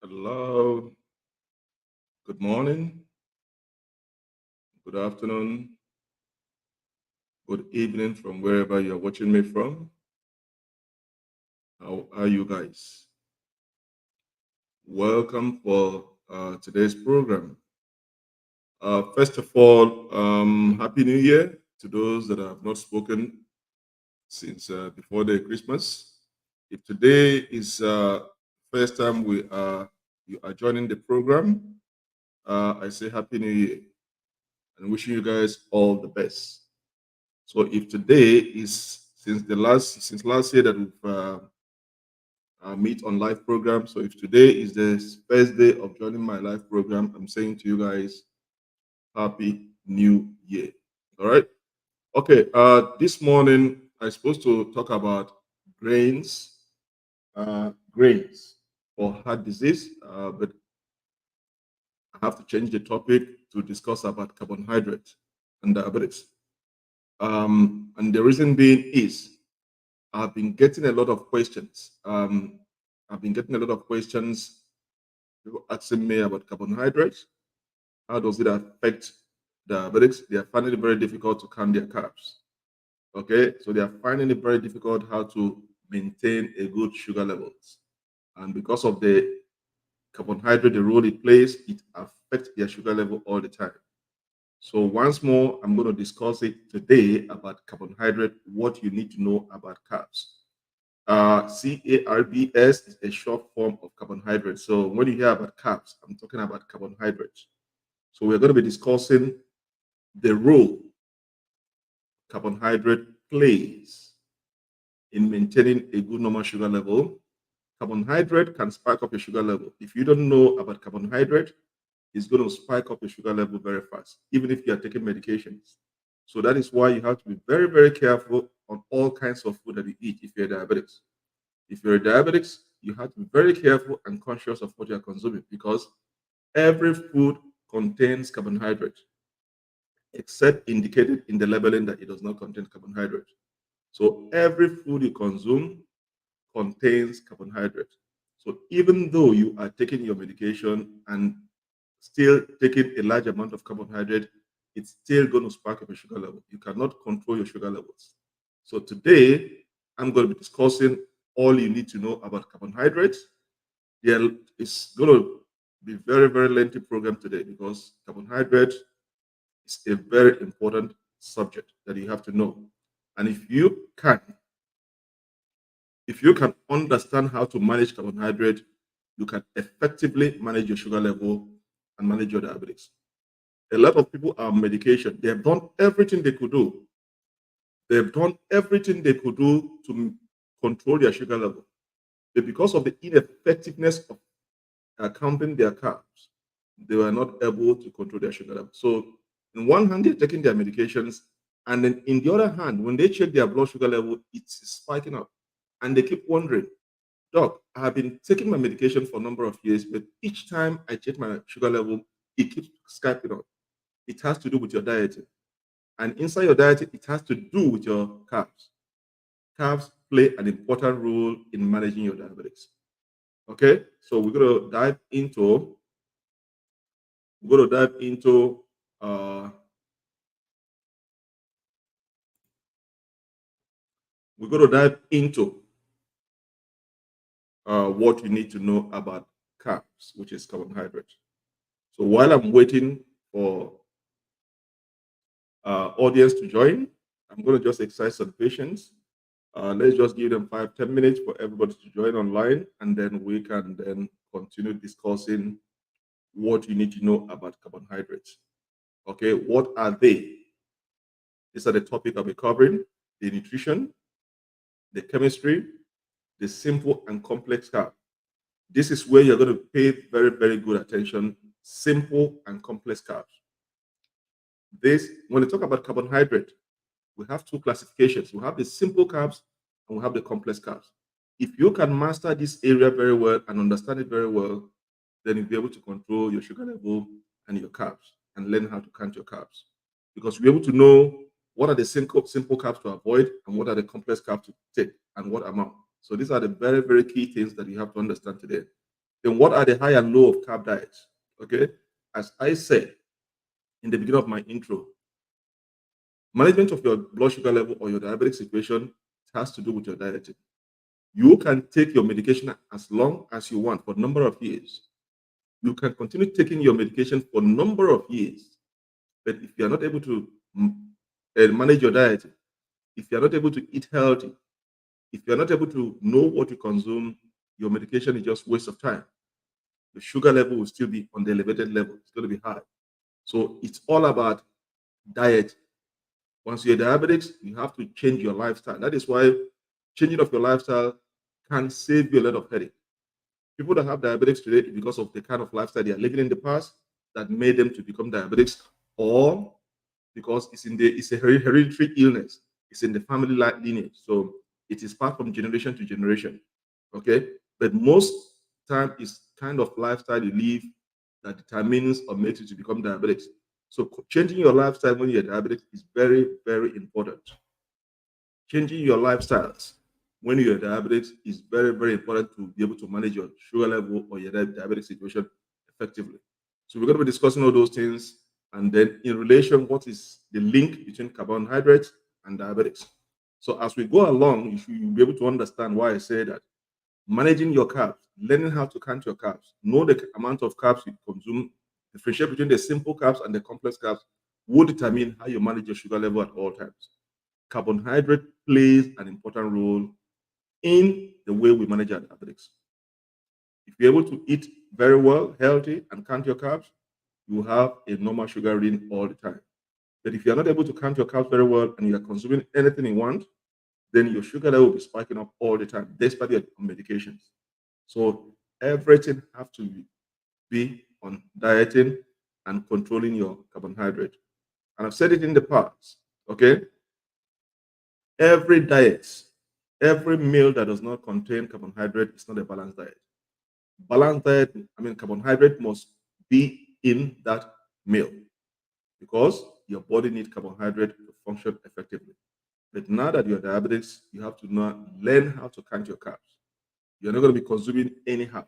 Hello, good morning, good afternoon, good evening from wherever you're watching me from. How are you guys? Welcome for today's program. First of all, Happy New Year to those that have not spoken since before the Christmas. If today is first time you are joining the program, I say Happy New Year and wishing you guys all the best. So if today is since last year that we've meet on live program. So if today is the first day of joining my live program, I'm saying to you guys, Happy New Year. All right. Okay. This morning I'm supposed to talk about grains for heart disease, but I have to change the topic to discuss about carbohydrate and diabetes. And the reason being is I've been getting a lot of questions. I've been getting a lot of questions, people asking me about carbohydrates. How does it affect diabetics? They are finding it very difficult to count their carbs. Okay, so they are finding it very difficult how to maintain a good sugar levels. And because of the carbohydrate, the role it plays, it affects their sugar level all the time. So once more, I'm going to discuss it today about carbohydrate, what you need to know about carbs. CARBS is a short form of carbohydrate. So when you hear about carbs, I'm talking about carbohydrates. So we're going to be discussing the role carbohydrate plays in maintaining a good normal sugar level. Carbohydrate can spike up your sugar level. If you don't know about carbohydrate, it's going to spike up your sugar level very fast, even if you are taking medications. So that is why you have to be very, very careful on all kinds of food that you eat if you're diabetic. If you're a diabetic, you have to be very careful and conscious of what you're consuming because every food contains carbohydrate, except indicated in the labeling that it does not contain carbohydrate. So every food you consume contains carbohydrate. So even though you are taking your medication and still taking a large amount of carbohydrate, it's still going to spark up your sugar level. You cannot control your sugar levels. So today, I'm going to be discussing all you need to know about carbohydrates. There is going to be very, very lengthy program today because carbohydrate is a very important subject that you have to know. And if you can understand how to manage carbohydrate, you can effectively manage your sugar level and manage your diabetes. A lot of people are on medication. They have done everything they could do. They've done everything they could do to control their sugar level. But because of the ineffectiveness of counting their carbs, they were not able to control their sugar level. So, in one hand, they're taking their medications, and then in the other hand, when they check their blood sugar level, it's spiking up. And they keep wondering, Doc, I have been taking my medication for a number of years, but each time I check my sugar level, it keeps spiking up. It has to do with your dieting. And inside your diet, it has to do with your carbs. Carbs play an important role in managing your diabetes. Okay, so we're going to dive into uh, we're going to dive into what you need to know about carbs, which is carbohydrate. So while I'm waiting for audience to join, I'm going to just exercise some patience. Let's just give them 5-10 minutes for everybody to join online, and then we can then continue discussing what you need to know about carbohydrates. Okay, what are they? These are the topic I'll be covering: the nutrition, the chemistry, the simple and complex carb. This is where you're going to pay very, very good attention. Simple and complex carbs. This, when we talk about carbohydrate, we have two classifications. We have the simple carbs and we have the complex carbs. If you can master this area very well and understand it very well, then you'll be able to control your sugar level and your carbs and learn how to count your carbs. Because you're able to know what are the simple carbs to avoid and what are the complex carbs to take and what amount. So these are the very, very key things that you have to understand today. Then what are the high and low of carb diets? Okay, as I said in the beginning of my intro, management of your blood sugar level or your diabetic situation has to do with your dieting. You can take your medication as long as you want for a number of years. You can continue taking your medication for a number of years. But if you are not able to manage your diet, if you are not able to eat healthy, if you are not able to know what you consume, your medication is just waste of time. The sugar level will still be on the elevated level. It's going to be high. So it's all about diet. Once you're diabetic, you have to change your lifestyle. That is why changing of your lifestyle can save you a lot of headache. People that have diabetics today because of the kind of lifestyle they are living in the past that made them to become diabetics, or because it's a hereditary illness. It's in the family lineage, so it is passed from generation to generation. Okay, but most time it's kind of lifestyle you live that determines or makes you to become diabetic. So changing your lifestyle when you're diabetic is very, very important. Changing your lifestyles when you're diabetic is very, very important to be able to manage your sugar level or your diabetic situation effectively. So we're going to be discussing all those things. And then in relation, what is the link between carbohydrates and diabetics? So as we go along, you'll be able to understand why I say that managing your carbs, learning how to count your carbs, know the amount of carbs you consume, differentiate between the simple carbs and the complex carbs will determine how you manage your sugar level at all times. Carbohydrate plays an important role in the way we manage our diabetics. If you're able to eat very well, healthy, and count your carbs, you have a normal sugar reading all the time. But if you're not able to count your carbs very well and you're consuming anything you want, then your sugar level will be spiking up all the time, despite your medications. So everything has to be on dieting and controlling your carbohydrate. And I've said it in the past, okay? Every diet, every meal that does not contain carbohydrate is not a balanced diet. Balanced diet, carbohydrate must be in that meal because your body needs carbohydrate to function effectively. But now that you're diabetics, you have to now learn how to count your carbs. You're not going to be consuming anyhow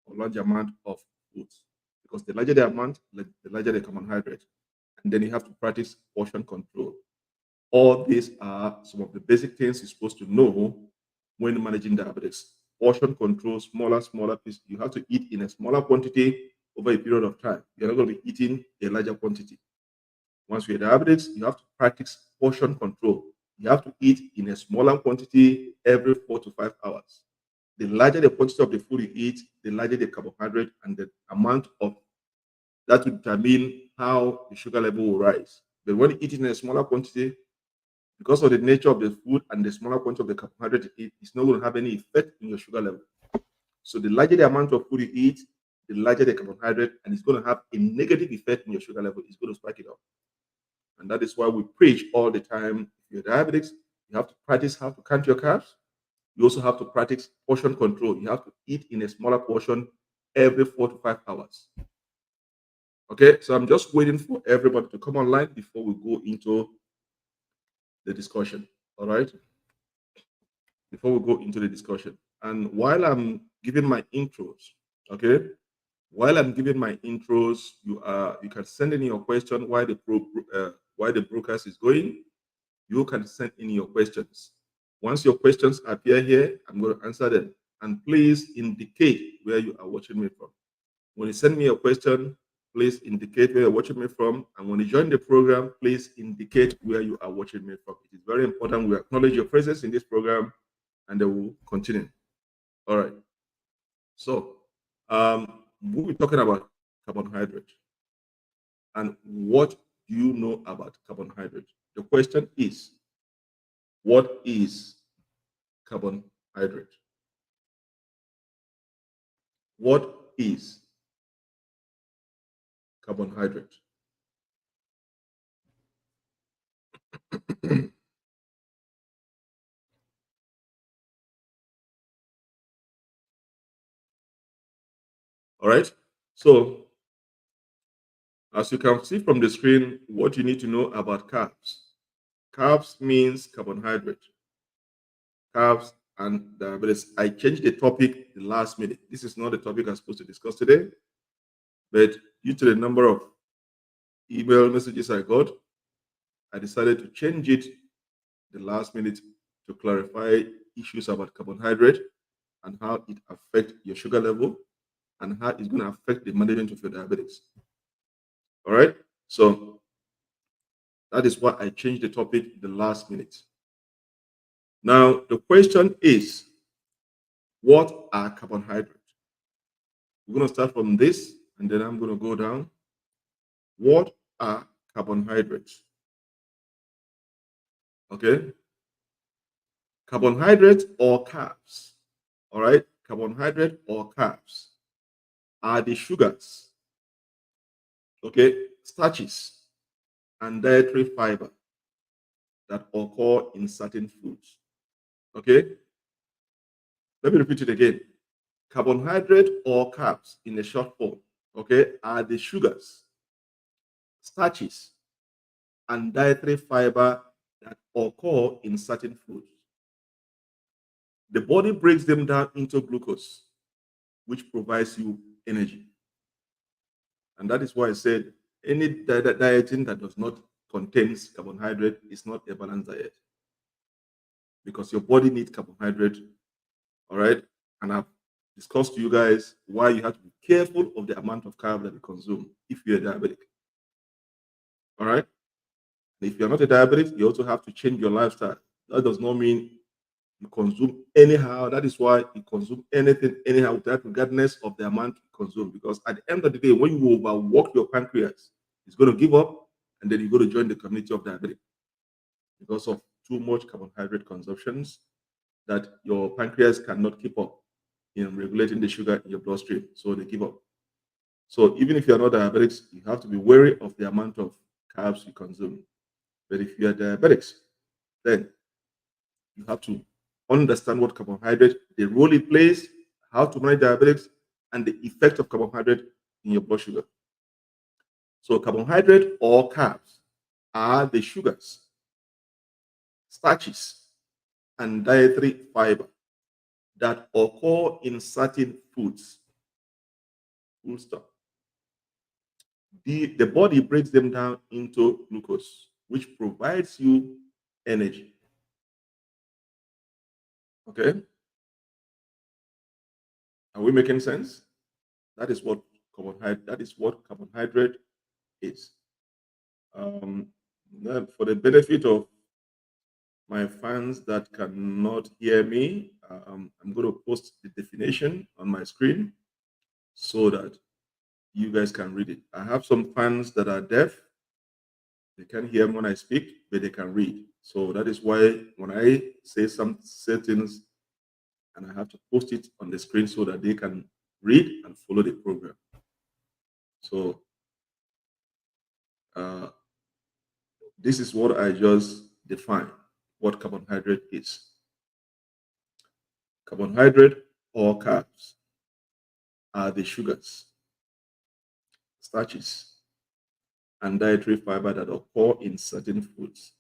or large amount of foods because the larger the amount, the larger the carbohydrate. And then you have to practice portion control. All these are some of the basic things you're supposed to know when managing diabetes. Portion control, smaller pieces. You have to eat in a smaller quantity over a period of time. You're not going to be eating a larger quantity. Once you're diabetics, you have to practice portion control. You have to eat in a smaller quantity every 4 to 5 hours. The larger the quantity of the food you eat, the larger the carbohydrate and the amount of that will determine how the sugar level will rise. But when you eat in a smaller quantity, because of the nature of the food and the smaller quantity of the carbohydrate you eat, it's not going to have any effect in your sugar level. So the larger the amount of food you eat, the larger the carbohydrate, and it's going to have a negative effect in your sugar level. It's going to spike it up. And that is why we preach all the time. If you're diabetics, you have to practice how to count your carbs. You also have to practice portion control. You have to eat in a smaller portion every 4 to 5 hours. Okay, so I'm just waiting for everybody to come online before we go into the discussion. All right, before we go into the discussion. And while I'm giving my intros, okay, while I'm giving my intros, you can send in your question why the broadcast is going. You can send in your questions. Once your questions appear here, I'm going to answer them. And please indicate where you are watching me from. When you send me a question, please indicate where you're watching me from. And when you join the program, please indicate where you are watching me from. It is very important we acknowledge your presence in this program and then we'll continue. All right. So we'll be talking about carbohydrate. And what do you know about carbohydrate? The question is, what is carbohydrate? What is carbohydrate? All right. So, as you can see from the screen, what you need to know about carbs. Carbs means carbohydrate. Carbs and diabetes. I changed the topic the last minute. This is not the topic I'm supposed to discuss today, but due to the number of email messages I got, I decided to change it the last minute to clarify issues about carbohydrate and how it affects your sugar level and how it's going to affect the management of your diabetes. All right. So that is why I changed the topic the last minute. Now, the question is, what are carbohydrates? We're going to start from this, and then I'm going to go down. What are carbohydrates? Okay. Carbohydrates or carbs. All right. Carbohydrate or carbs are the sugars, okay, starches, and dietary fiber that occur in certain foods. Okay. Let me repeat it again. Carbohydrate or carbs in a short form, okay, are the sugars, starches, and dietary fiber that occur in certain foods. The body breaks them down into glucose, which provides you energy. And that is why I said any dieting that does not contain carbohydrate is not a balanced diet, because your body needs carbohydrate. All right. And I've discussed to you guys why you have to be careful of the amount of carb that you consume if you're diabetic. All right. And if you're not a diabetic, you also have to change your lifestyle. That does not mean you consume anyhow. That is why you consume anything anyhow, without regardless of the amount you consume. Because at the end of the day, when you overwork your pancreas, it's going to give up, and then you're going to join the community of diabetic because of too much carbohydrate consumptions that your pancreas cannot keep up in regulating the sugar in your bloodstream. So they give up. So even if you're not diabetics, you have to be wary of the amount of carbs you consume. But if you are diabetics, then you have to understand what carbohydrate, the role it plays, how to manage diabetics, and the effect of carbohydrate in your blood sugar. So carbohydrate or carbs are the sugars, starches, and dietary fiber that occur in certain foods. Full stop. The body breaks them down into glucose, which provides you energy. Okay? Are we making sense? That is what carbohydrate is. For the benefit of my fans that cannot hear me, I'm going to post the definition on my screen so that you guys can read it. I have some fans that are deaf. They can't hear me when I speak, but they can read. So that is why when I say some things, and I have to post it on the screen so that they can read and follow the program. So this is what I just defined, what carbohydrate is. Carbohydrate or carbs are the sugars, starches, and dietary fiber that occur in certain foods.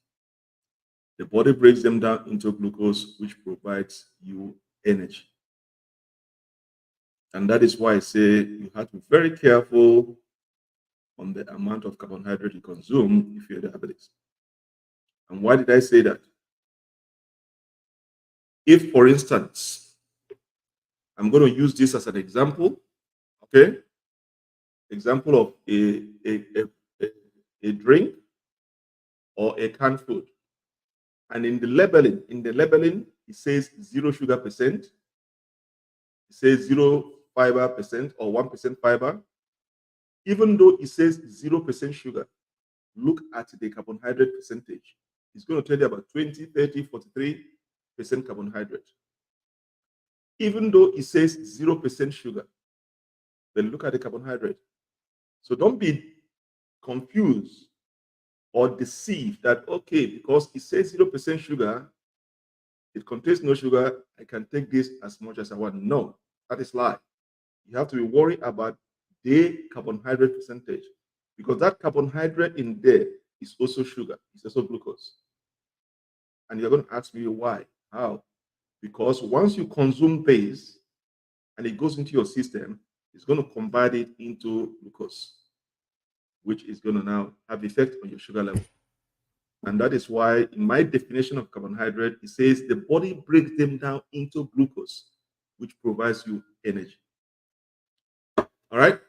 The body breaks them down into glucose, which provides you energy. And that is why I say you have to be very careful on the amount of carbohydrate you consume if you're diabetic. And why did I say that? If, for instance, I'm going to use this as an example, okay? Example of a drink or a canned food. And in the labeling, it says 0 sugar percent. It says 0 fiber percent or 1% fiber. Even though it says 0% sugar, look at the carbohydrate percentage. It's going to tell you about 20, 30, 43% carbohydrate. Even though it says 0% sugar, then look at the carbohydrate. So don't be confused or deceived that, okay, because it says 0% sugar, it contains no sugar, I can take this as much as I want. No, that is lie. You have to be worried about the carbohydrate percentage, because that carbohydrate in there is also sugar, it's also glucose. And you're going to ask me why, how? because once you consume this and it goes into your system, it's going to convert it into glucose, which is going to now have effect on your sugar level. And that is why, in my definition of carbohydrate, it says the body breaks them down into glucose, which provides you energy. All right.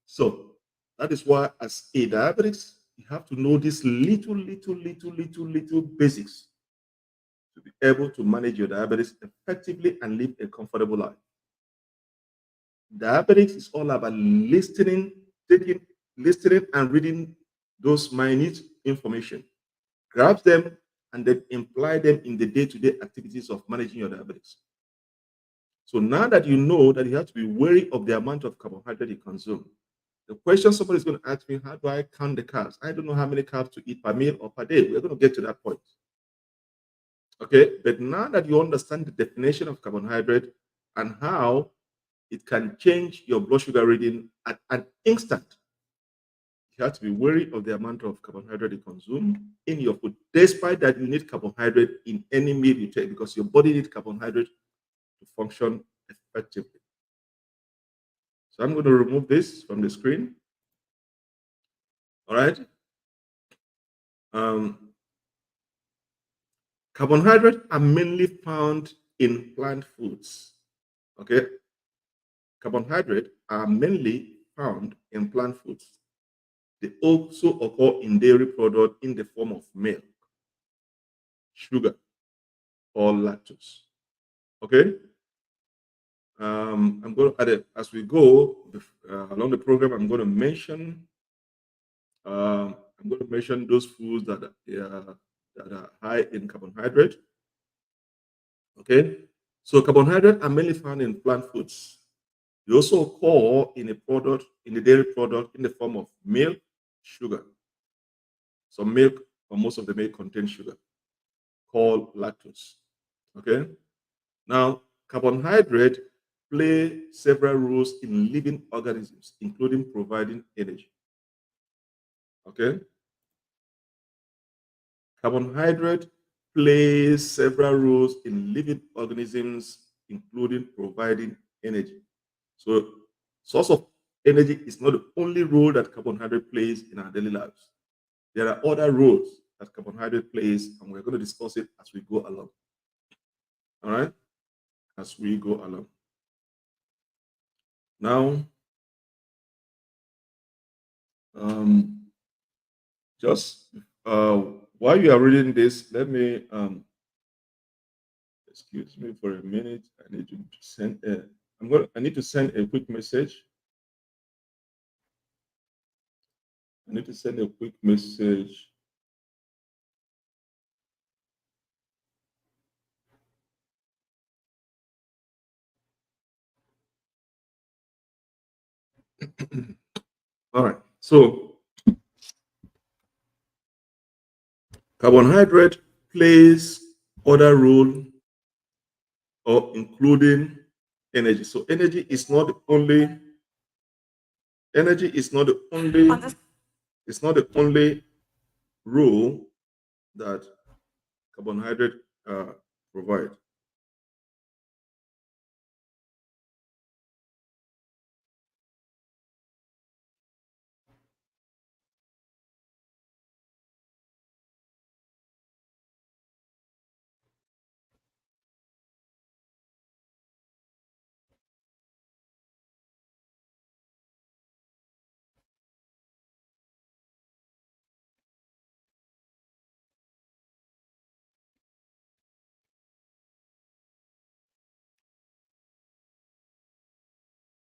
So that is why, as a diabetics, you have to know these little basics to be able to manage your diabetes effectively and live a comfortable life. Diabetics is all about listening, listening and reading those minute information, grab them, and then imply them in the day-to-day activities of managing your diabetes. So now that you know that you have to be wary of the amount of carbohydrate you consume, the question somebody is going to ask me, how do I count the carbs? I don't know how many carbs to eat per meal or per day. We're going to get to that point. Okay, but now that you understand the definition of carbohydrate and how it can change your blood sugar reading at an instant, you have to be wary of the amount of carbohydrate you consume in your food. Despite that, you need carbohydrate in any meal you take because your body needs carbohydrate to function effectively. So I'm going to remove this from the screen. All right. Carbohydrates are mainly found in plant foods. Okay. Carbohydrates are mainly found in plant foods. They also occur in dairy products in the form of milk, sugar, or lactose. Okay. I'm going to, as we go along the program, I'm going to mention those foods that are high in carbohydrate. Okay, so carbohydrates are mainly found in plant foods. They also occur in a dairy product in the form of milk, sugar. Some milk or most of the milk contains sugar called lactose. Okay, now carbohydrates play several roles in living organisms, including providing energy. Okay, carbohydrate plays several roles in living organisms, including providing energy. So, source of energy is not the only role that carbohydrate plays in our daily lives. There are other roles that carbohydrate plays, and we're going to discuss it as we go along. All right, as we go along. Now, just while you are reading this, let me excuse me for a minute. I need to send a. I need to send a quick message. I need to send a quick message. All right. So carbohydrate plays other role or including energy. So energy is not the only it's not the only role that carbohydrate provide.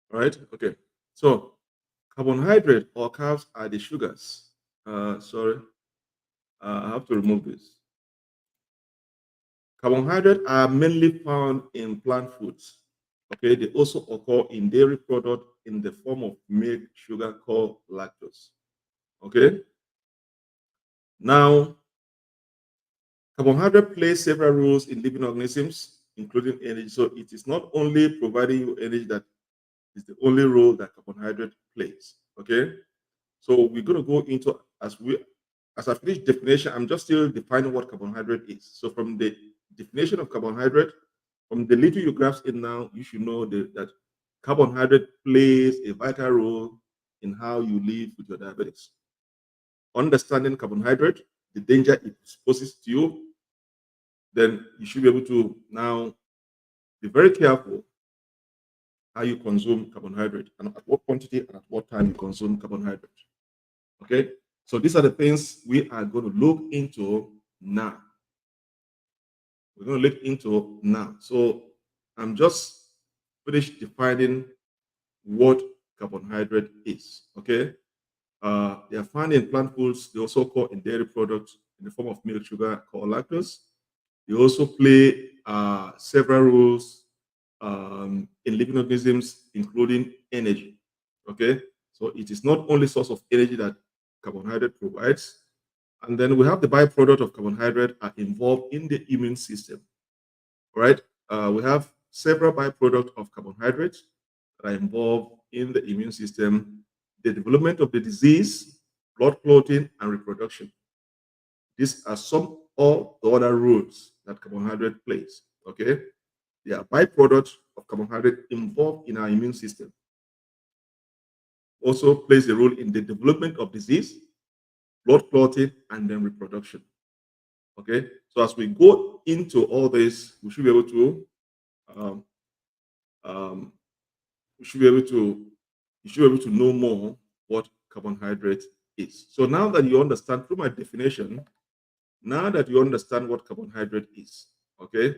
Right? Okay. So carbohydrate or carbs are the sugars. Sorry, I have to remove this. Carbohydrates are mainly found in plant foods. Okay, they also occur in dairy products in the form of milk, sugar called lactose. Okay, now carbohydrate plays several roles in living organisms, including energy. So it is not only providing you energy that is the only role that carbohydrate plays. Okay, so we're going to go into as I finish definition. I'm just still defining what carbohydrate is. So from the definition of carbohydrate, from the little you grasp it now, you should know that carbohydrate plays a vital role in how you live with your diabetes. Understanding carbohydrate, the danger it poses to you, then you should be able to now be very careful how you consume carbohydrate and at what quantity and at what time you consume carbohydrate. Okay, so these are the things we are going to look into now. We're going to look into now. So I'm just finished defining what carbohydrate is. Okay, they are found in plant foods. They also occur in dairy products in the form of milk, sugar, called lactose. They also play several roles in living organisms, including energy. Okay, so it is not only source of energy that carbohydrate provides, and then we have the byproduct of carbohydrate are involved in the immune system. All right, we have several byproducts of carbohydrates that are involved in the immune system, the development of the disease, blood clotting, and reproduction. These are some of the other roles that carbohydrate plays. Okay, they are byproducts of carbohydrate involved in our immune system. Also plays a role in the development of disease, blood clotting, and then reproduction. Okay, so as we go into all this, we should be able to um, um, we should be able to you should be able to know more what carbohydrate is. So now that you understand through my definition, now that you understand what carbohydrate is, okay,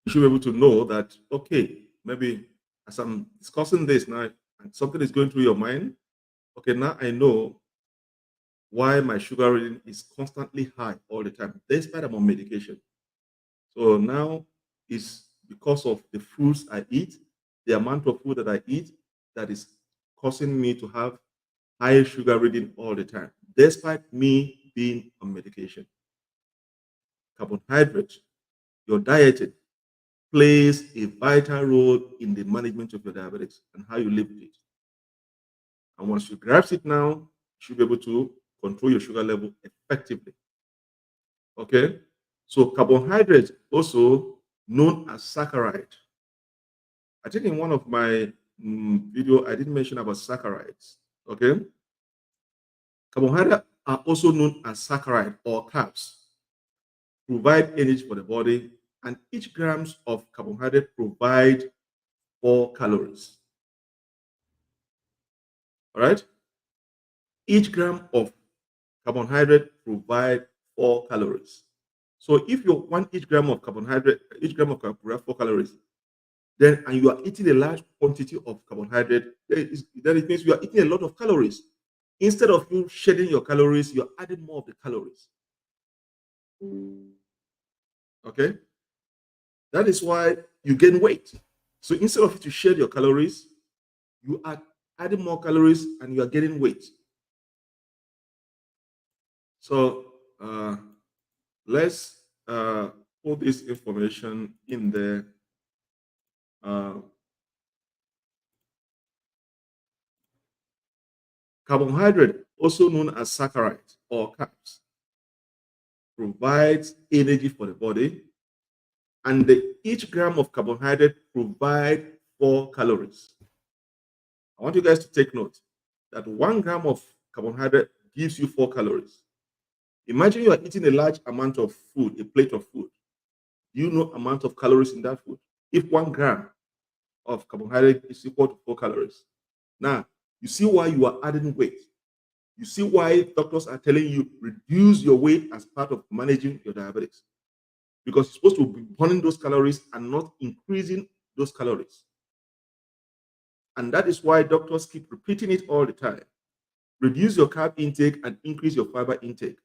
you should be able to know that, okay, maybe as I'm discussing this now, and something is going through your mind, okay, now I know why my sugar reading is constantly high all the time, despite I'm on medication. So now it's because of the foods I eat, the amount of food that I eat, that is causing me to have high sugar reading all the time, despite me being on medication. Carbohydrate, your dieting, plays a vital role in the management of your diabetes and how you live with it. And once you grasp it now, you should be able to control your sugar level effectively. Okay? So carbohydrate, also known as saccharide. I think in one of my video, I didn't mention about saccharides. Okay? Carbohydrates are also known as saccharide or carbs, provide energy for the body, and each grams of carbohydrate provide 4 calories. All right? Each gram of carbohydrate provide 4 calories. So if you want each gram of carbohydrate, each gram of carbohydrate 4 calories, then and you are eating a large quantity of carbohydrate, then it means you are eating a lot of calories. Instead of you shedding your calories, you're adding more of the calories. Okay? That is why you gain weight. So instead of you to shed your calories, you are adding more calories and you are getting weight. So let's put this information in there. Carbohydrate, also known as saccharide or carbs, provides energy for the body, and each gram of carbohydrate provides 4 calories. I want you guys to take note that 1 gram of carbohydrate gives you 4 calories. Imagine you are eating a large amount of food, a plate of food. Do you know amount of calories in that food? If 1 gram of carbohydrate is equal to 4 calories. Now, you see why you are adding weight. You see why doctors are telling you reduce your weight as part of managing your diabetes. Because you're supposed to be burning those calories and not increasing those calories. And that is why doctors keep repeating it all the time. Reduce your carb intake and increase your fiber intake.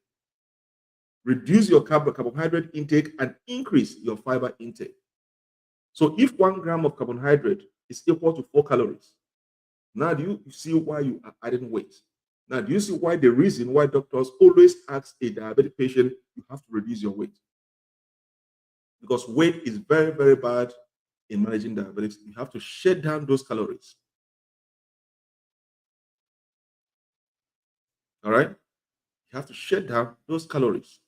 Reduce your carbohydrate intake and increase your fiber intake. So if 1 gram of carbohydrate is equal to 4 calories, now do you see why you are adding weight? Now, do you see why the reason why doctors always ask a diabetic patient, you have to reduce your weight? Because weight is very, very bad in managing diabetes. You have to shed down those calories. All right? You have to shed down those calories.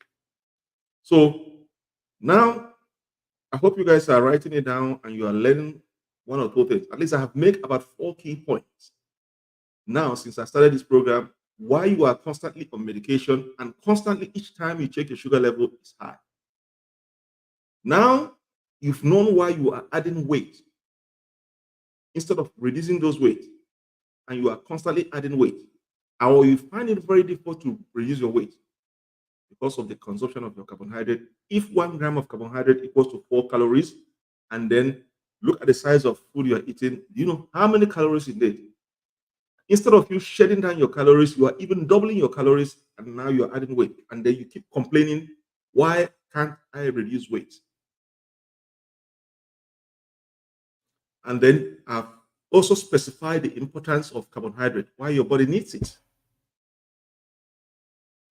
So now I hope you guys are writing it down and you are learning one or two things. At least I have made about 4 key points. Now, since I started this program, why you are constantly on medication and constantly each time you check your sugar level is high. Now, you've known why you are adding weight instead of reducing those weight, and you are constantly adding weight, or you find it very difficult to reduce your weight because of the consumption of your carbohydrate. If 1 gram of carbohydrate equals to 4 calories, and then look at the size of food you are eating, do you know how many calories in it? Instead of you shedding down your calories, you are even doubling your calories, and now you are adding weight. And then you keep complaining, why can't I reduce weight? And then I've also specified the importance of carbohydrate, why your body needs it.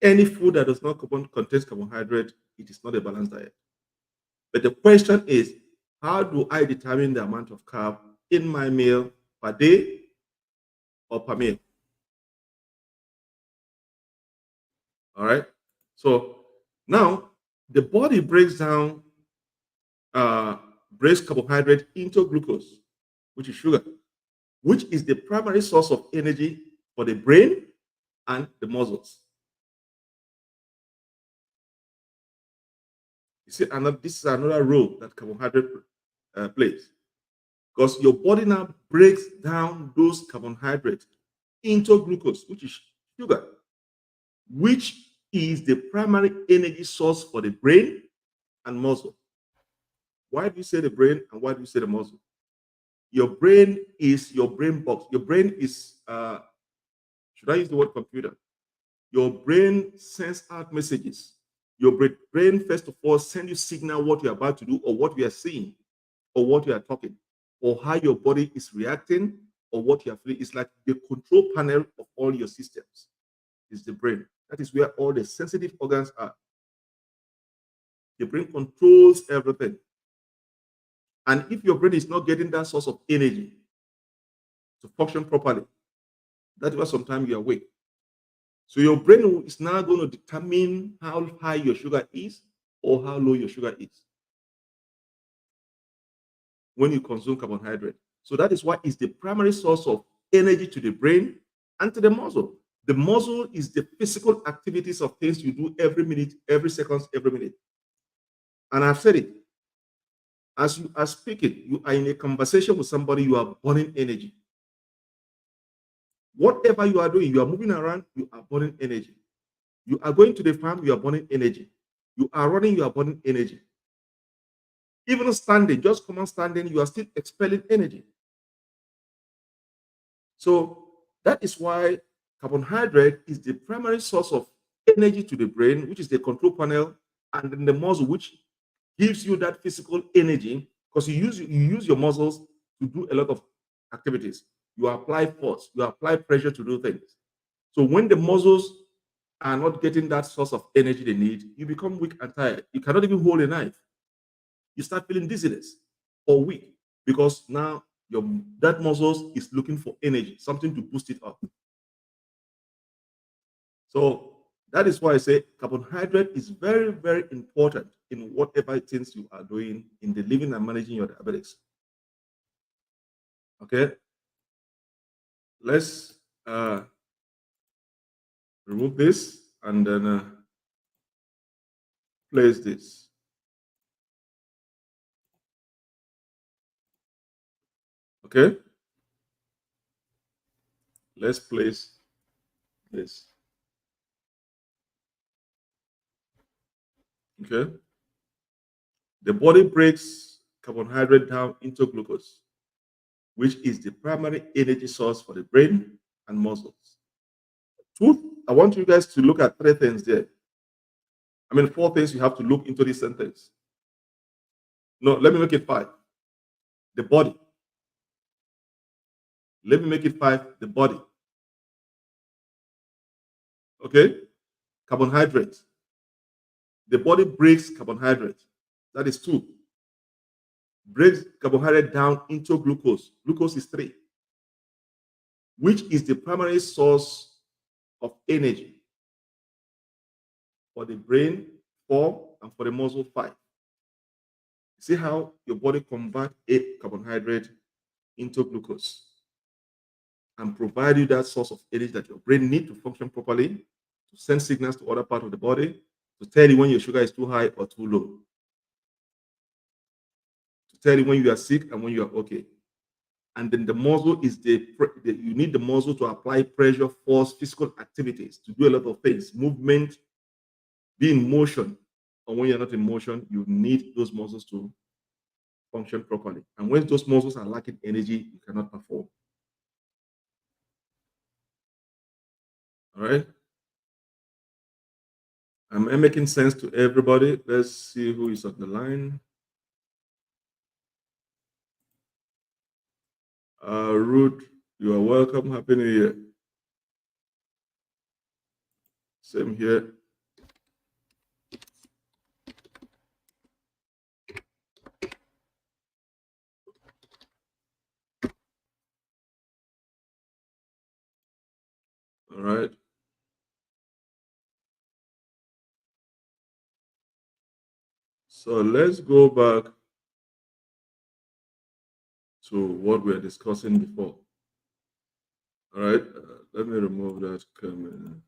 Any food that does not contain carbohydrate, it is not a balanced diet. But the question is, how do I determine the amount of carb in my meal per day or per meal? All right. So now the body breaks carbohydrate into glucose, which is sugar, which is the primary source of energy for the brain and the muscles. You see, this is another role that carbohydrate plays, because your body now breaks down those carbohydrates into glucose, which is sugar, which is the primary energy source for the brain and muscle. Why do you say the brain and why do you say the muscle? Your brain is your brain box. Your brain is, should I use the word computer? Your brain sends out messages. Your brain, first of all, sends you signal what you're about to do or what you are seeing or what you are talking or how your body is reacting or what you are feeling. It's like the control panel of all your systems is the brain. That is where all the sensitive organs are. The brain controls everything. And if your brain is not getting that source of energy to function properly, that's why sometimes you are weak. So your brain is now going to determine how high your sugar is or how low your sugar is when you consume carbohydrate. So that is why it's the primary source of energy to the brain and to the muscle. The muscle is the physical activities of things you do every minute, every second, every minute. And I've said it. As you are speaking, you are in a conversation with somebody, you are burning energy. Whatever you are doing, you are moving around, you are burning energy. You are going to the farm, you are burning energy. You are running, you are burning energy. Even standing, just common standing, you are still expelling energy. So that is why carbohydrate is the primary source of energy to the brain, which is the control panel, and then the muscle, which gives you that physical energy because you use your muscles to do a lot of activities. You apply force, you apply pressure to do things. So when the muscles are not getting that source of energy they need, you become weak and tired. You cannot even hold a knife. You start feeling dizziness or weak because now that muscles is looking for energy, something to boost it up. So that is why I say carbohydrate is very, very important in whatever things you are doing in the living and managing your diabetes. Okay, let's remove this and then place this. Okay, let's place this. Okay, the body breaks carbohydrate down into glucose, which is the primary energy source for the brain and muscles. I want you guys to look at 3 things there. I mean, 4 things you have to look into this sentence. No, let me make it 5. The body. Let me make it 5. The body. Okay? Carbohydrate. The body breaks carbohydrate. That is 2. Breaks carbohydrate down into glucose. Glucose is 3, which is the primary source of energy for the brain, 4, and for the muscle 5. See how your body converts a carbohydrate into glucose and provide you that source of energy that your brain needs to function properly, to send signals to other parts of the body, to tell you when your sugar is too high or too low, to tell you when you are sick and when you are okay. And then the muscle is you need the muscle to apply pressure, force, physical activities, to do a lot of things, movement, be in motion. And when you're not in motion, you need those muscles to function properly. And when those muscles are lacking energy, you cannot perform. All right. Am I making sense to everybody? Let's see who is on the line. Ruth, you are welcome. Happy New Year. Same here. All right. So let's go back to what we were discussing before. All right. Let me remove that comment.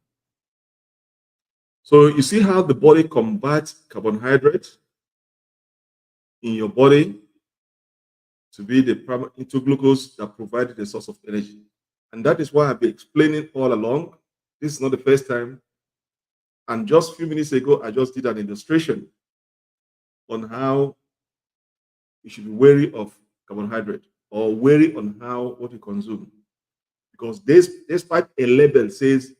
So you see how the body converts carbohydrates in your body to be into glucose that provided a source of energy. And that is why I've been explaining all along. This is not the first time. And just a few minutes ago, I just did an illustration on how you should be wary of carbohydrate or wary on what you consume. Because despite a label says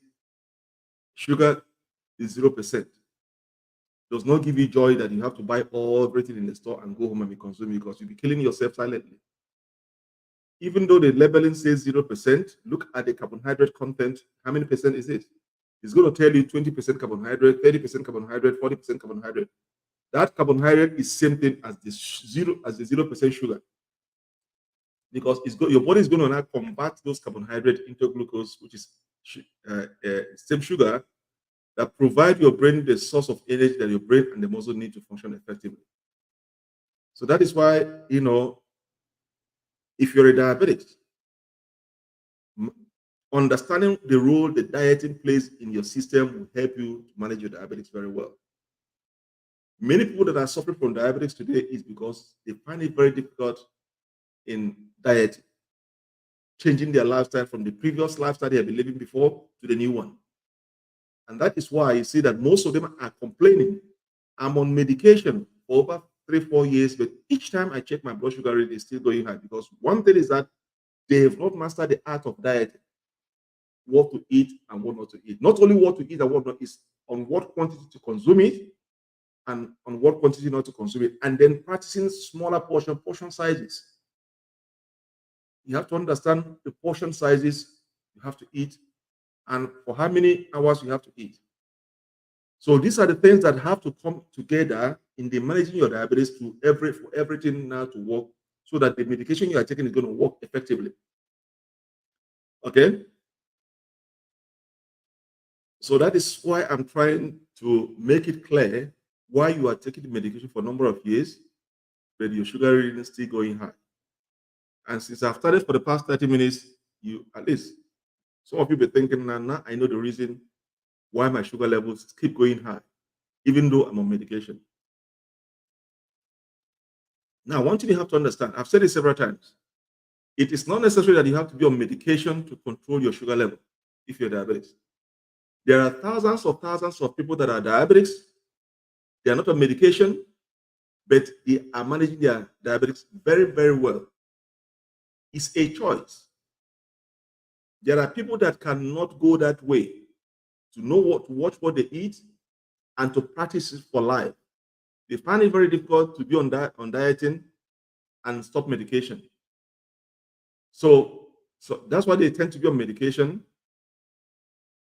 sugar is 0%, does not give you joy that you have to buy everything in the store and go home and be consuming, because you'll be killing yourself silently. Even though the labeling says 0%, look at the carbohydrate content. How many percent is it? It's going to tell you 20% carbohydrate, 30% carbohydrate, 40% carbohydrate. That carbohydrate is same thing as the 0% sugar, because your body is going to now convert those carbohydrates into glucose, which is same sugar that provide your brain the source of energy that your brain and the muscle need to function effectively. So that is why, if you're a diabetic, understanding the role the dieting plays in your system will help you to manage your diabetes very well. Many people that are suffering from diabetes today is because they find it very difficult in dieting, changing their lifestyle from the previous lifestyle they have been living before to the new one. And that is why you see that most of them are complaining. I'm on medication for over 3-4 years, but each time I check my blood sugar rate, it's still going high, because one thing is that they have not mastered the art of dieting, what to eat and what not to eat. Not only what to eat and what not, is on what quantity to consume it and on what quantity not to consume it, and then practicing smaller portion sizes. You have to understand the portion sizes you have to eat and for how many hours you have to eat. So these are the things that have to come together in the managing your diabetes for everything now to work, so that the medication you are taking is going to work effectively. Okay? So that is why I'm trying to make it clear why you are taking the medication for a number of years, but your sugar reading is still going high. And since I've started for the past 30 minutes, at least some of you be thinking, now I know the reason why my sugar levels keep going high, even though I'm on medication. Now, one thing you have to understand, I've said it several times, it is not necessary that you have to be on medication to control your sugar level if you're diabetic. There are thousands of people that are diabetics. They are not on medication, but they are managing their diabetes very, very well. It's a choice. There are people that cannot go that way, to know to watch what they eat and to practice it for life. They find it very difficult to be on dieting and stop medication. So that's why they tend to be on medication.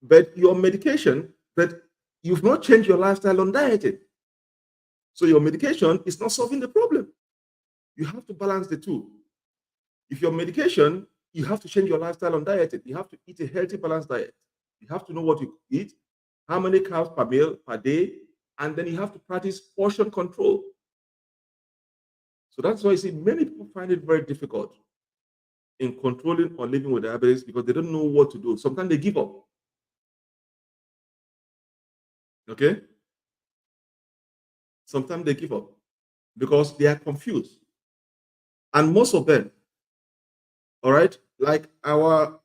But you're on medication, but you've not changed your lifestyle on dieting. So your medication is not solving the problem. You have to balance the two. If you're on medication, you have to change your lifestyle on dieting. You have to eat a healthy, balanced diet. You have to know what you eat, how many carbs per meal per day, And then you have to practice portion control. So that's why you see many people find it very difficult in controlling or living with diabetes because they don't know what to do. Sometimes they give up. Okay? Sometimes they give up because they are confused. And most of them, all right, like our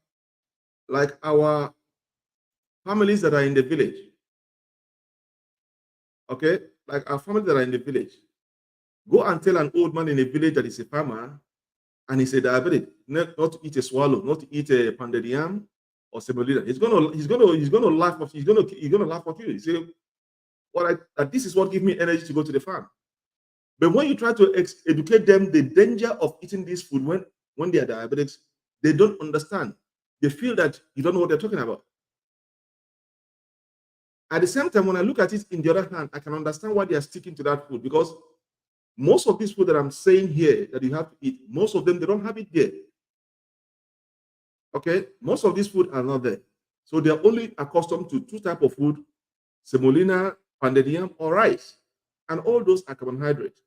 families that are in the village, okay, like our families that are in the village, go and tell an old man in a village that is a farmer and he's a diabetic, not to eat a swallow, not to eat a pounded yam or semolina. He's gonna laugh at you. He's gonna laugh at you. He say, this is what gives me energy to go to the farm. But when you try to educate them the danger of eating this food when they are diabetics, they don't understand. They feel that you don't know what they're talking about. At the same time, when I look at it in the other hand, I can understand why they are sticking to that food because most of this food that I'm saying here that you have to eat, most of them, they don't have it there. Okay, most of these food are not there. So they're only accustomed to two types of food, semolina, pounded yam, or rice. And all those are carbohydrates.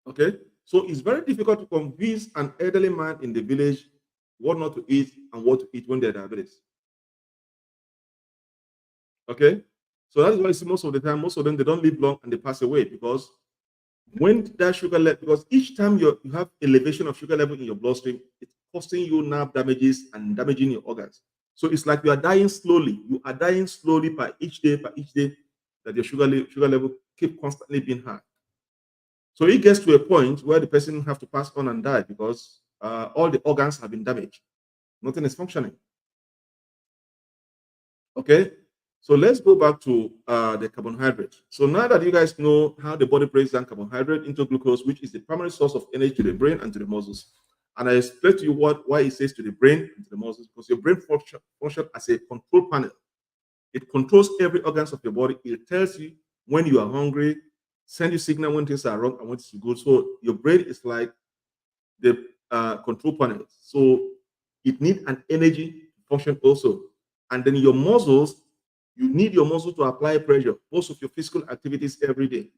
Okay, so it's very difficult to convince an elderly man in the village what not to eat and what to eat when they're diabetes. Okay, so that's why I see most of the time, most of them they don't live long and they pass away because when that sugar level, because each time you have elevation of sugar level in your bloodstream, it's costing you nerve damages and damaging your organs. So it's like you are dying slowly. You are dying slowly by each day that your sugar level keep constantly being high. So it gets to a point where the person have to pass on and die because all the organs have been damaged. Nothing is functioning. Okay, so let's go back to the carbohydrate. So now that you guys know how the body breaks down carbohydrate into glucose, which is the primary source of energy to the brain and to the muscles, and I explained to you why it says to the brain and to the muscles, because your brain function as a control panel. It controls every organs of your body. It tells you when you are hungry, send you signal when things are wrong and when it's good. So your brain is like the control panel. So it needs an energy to function also. And then your muscles, you need your muscle to apply pressure. Most of your physical activities every day.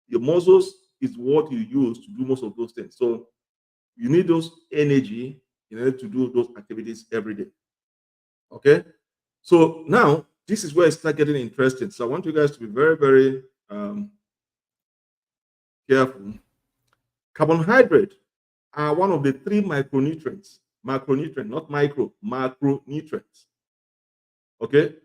Your muscles is what you use to do most of those things. So you need those energy in order to do those activities every day. Okay. So now this is where it starts getting interesting. So I want you guys to be very, very careful. Carbohydrate are one of the three macronutrients. Macronutrient, not micro, macronutrients. Okay.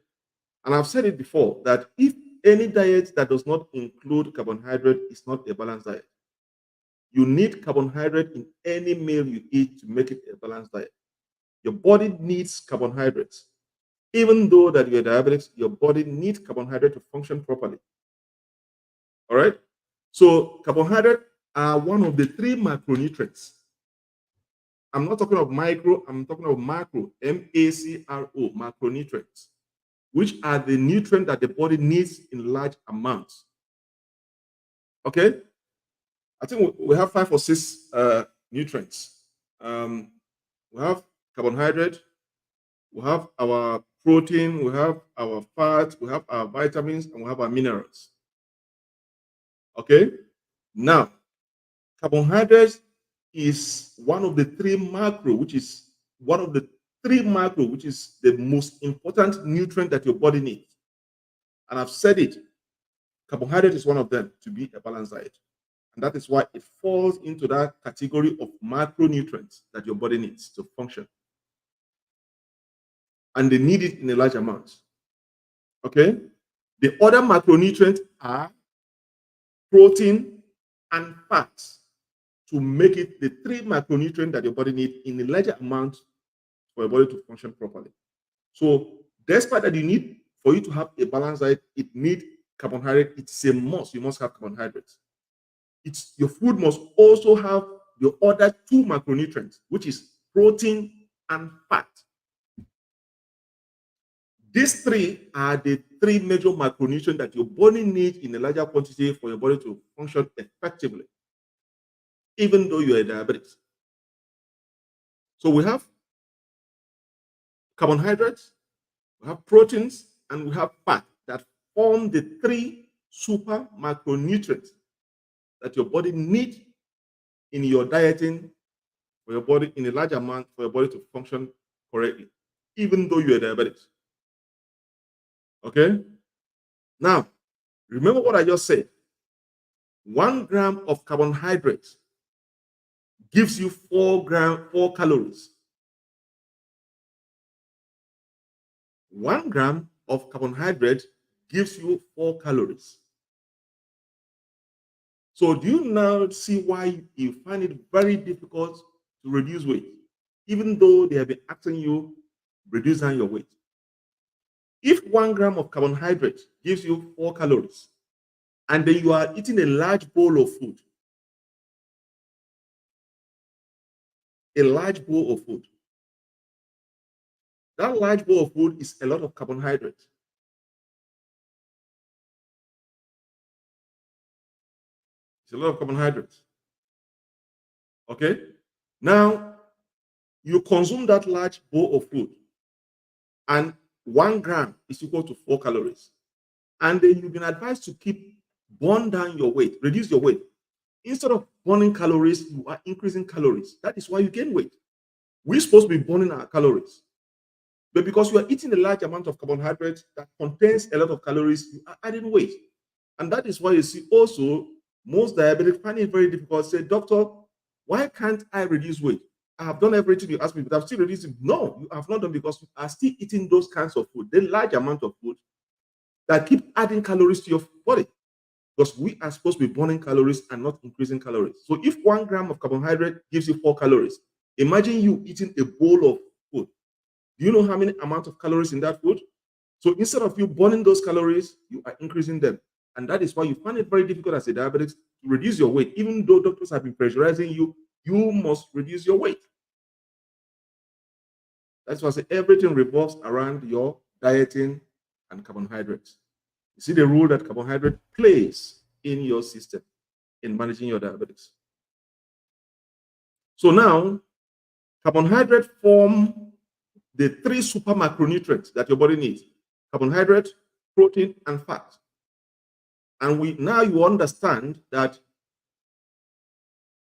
And I've said it before that if any diet that does not include carbohydrate is not a balanced diet. You need carbohydrate in any meal you eat to make it a balanced diet. Your body needs carbohydrates. Even though that you're diabetic, your body needs carbohydrate to function properly. All right. So carbohydrates are one of the three macronutrients. I'm not talking of micro, I'm talking of macro, macro, macronutrients, which are the nutrients that the body needs in large amounts. Okay. I think we have 5 or 6 nutrients. We have carbohydrate, we have our protein, we have our fat, we have our vitamins, and we have our minerals. Okay. Now, carbohydrates is one of the three macro, which is the most important nutrient that your body needs. And I've said it, carbohydrate is one of them to be a balanced diet. And that is why it falls into that category of macronutrients that your body needs to function. And they need it in a large amount. Okay? The other macronutrients are protein and fats to make it the three macronutrients that your body needs in a larger amount for your body to function properly. So, despite that you need, for you to have a balanced diet, it needs carbohydrate. It's a must. You must have carbohydrates. Your food must also have the other two macronutrients, which is protein and fat. These three are the three major macronutrients that your body needs in a larger quantity for your body to function effectively, even though you're a diabetic. So we have carbohydrates, we have proteins, and we have fat that form the three super macronutrients that your body needs in your dieting for your body in a large amount for your body to function correctly, even though you're diabetic. Okay? Now, remember what I just said. 1 gram of carbohydrates gives you 4 calories. 1 gram of carbohydrate gives you 4 calories. So do you now see why you find it very difficult to reduce weight, even though they have been asking you reduce down your weight? If 1 gram of carbohydrate gives you 4 calories, and then you are eating a large bowl of food, that large bowl of food is a lot of carbohydrate. It's a lot of carbohydrates. Okay? Now, you consume that large bowl of food, and 1 gram is equal to 4 calories. And then you've been advised to burn down your weight, reduce your weight. Instead of burning calories, you are increasing calories. That is why you gain weight. We're supposed to be burning our calories. But because you are eating a large amount of carbohydrates that contains a lot of calories, you are adding weight. And that is why you see also most diabetics find it very difficult to say, doctor, why can't I reduce weight? I have done everything you asked me, but I've still reduced it. No, you have not done, because you are still eating those kinds of food, the large amount of food that keep adding calories to your body. Because we are supposed to be burning calories and not increasing calories. So if 1 gram of carbohydrate gives you 4 calories, imagine you eating a bowl of food. Do you know how many amount of calories in that food? So instead of you burning those calories, you are increasing them. And that is why you find it very difficult as a diabetic to reduce your weight. Even though doctors have been pressurizing you, you must reduce your weight. That's why I say everything revolves around your dieting and carbohydrates. You see the role that carbohydrate plays in your system in managing your diabetes. So now, carbohydrate form the 3 super macronutrients that your body needs: carbohydrate, protein, and fat. And now you understand that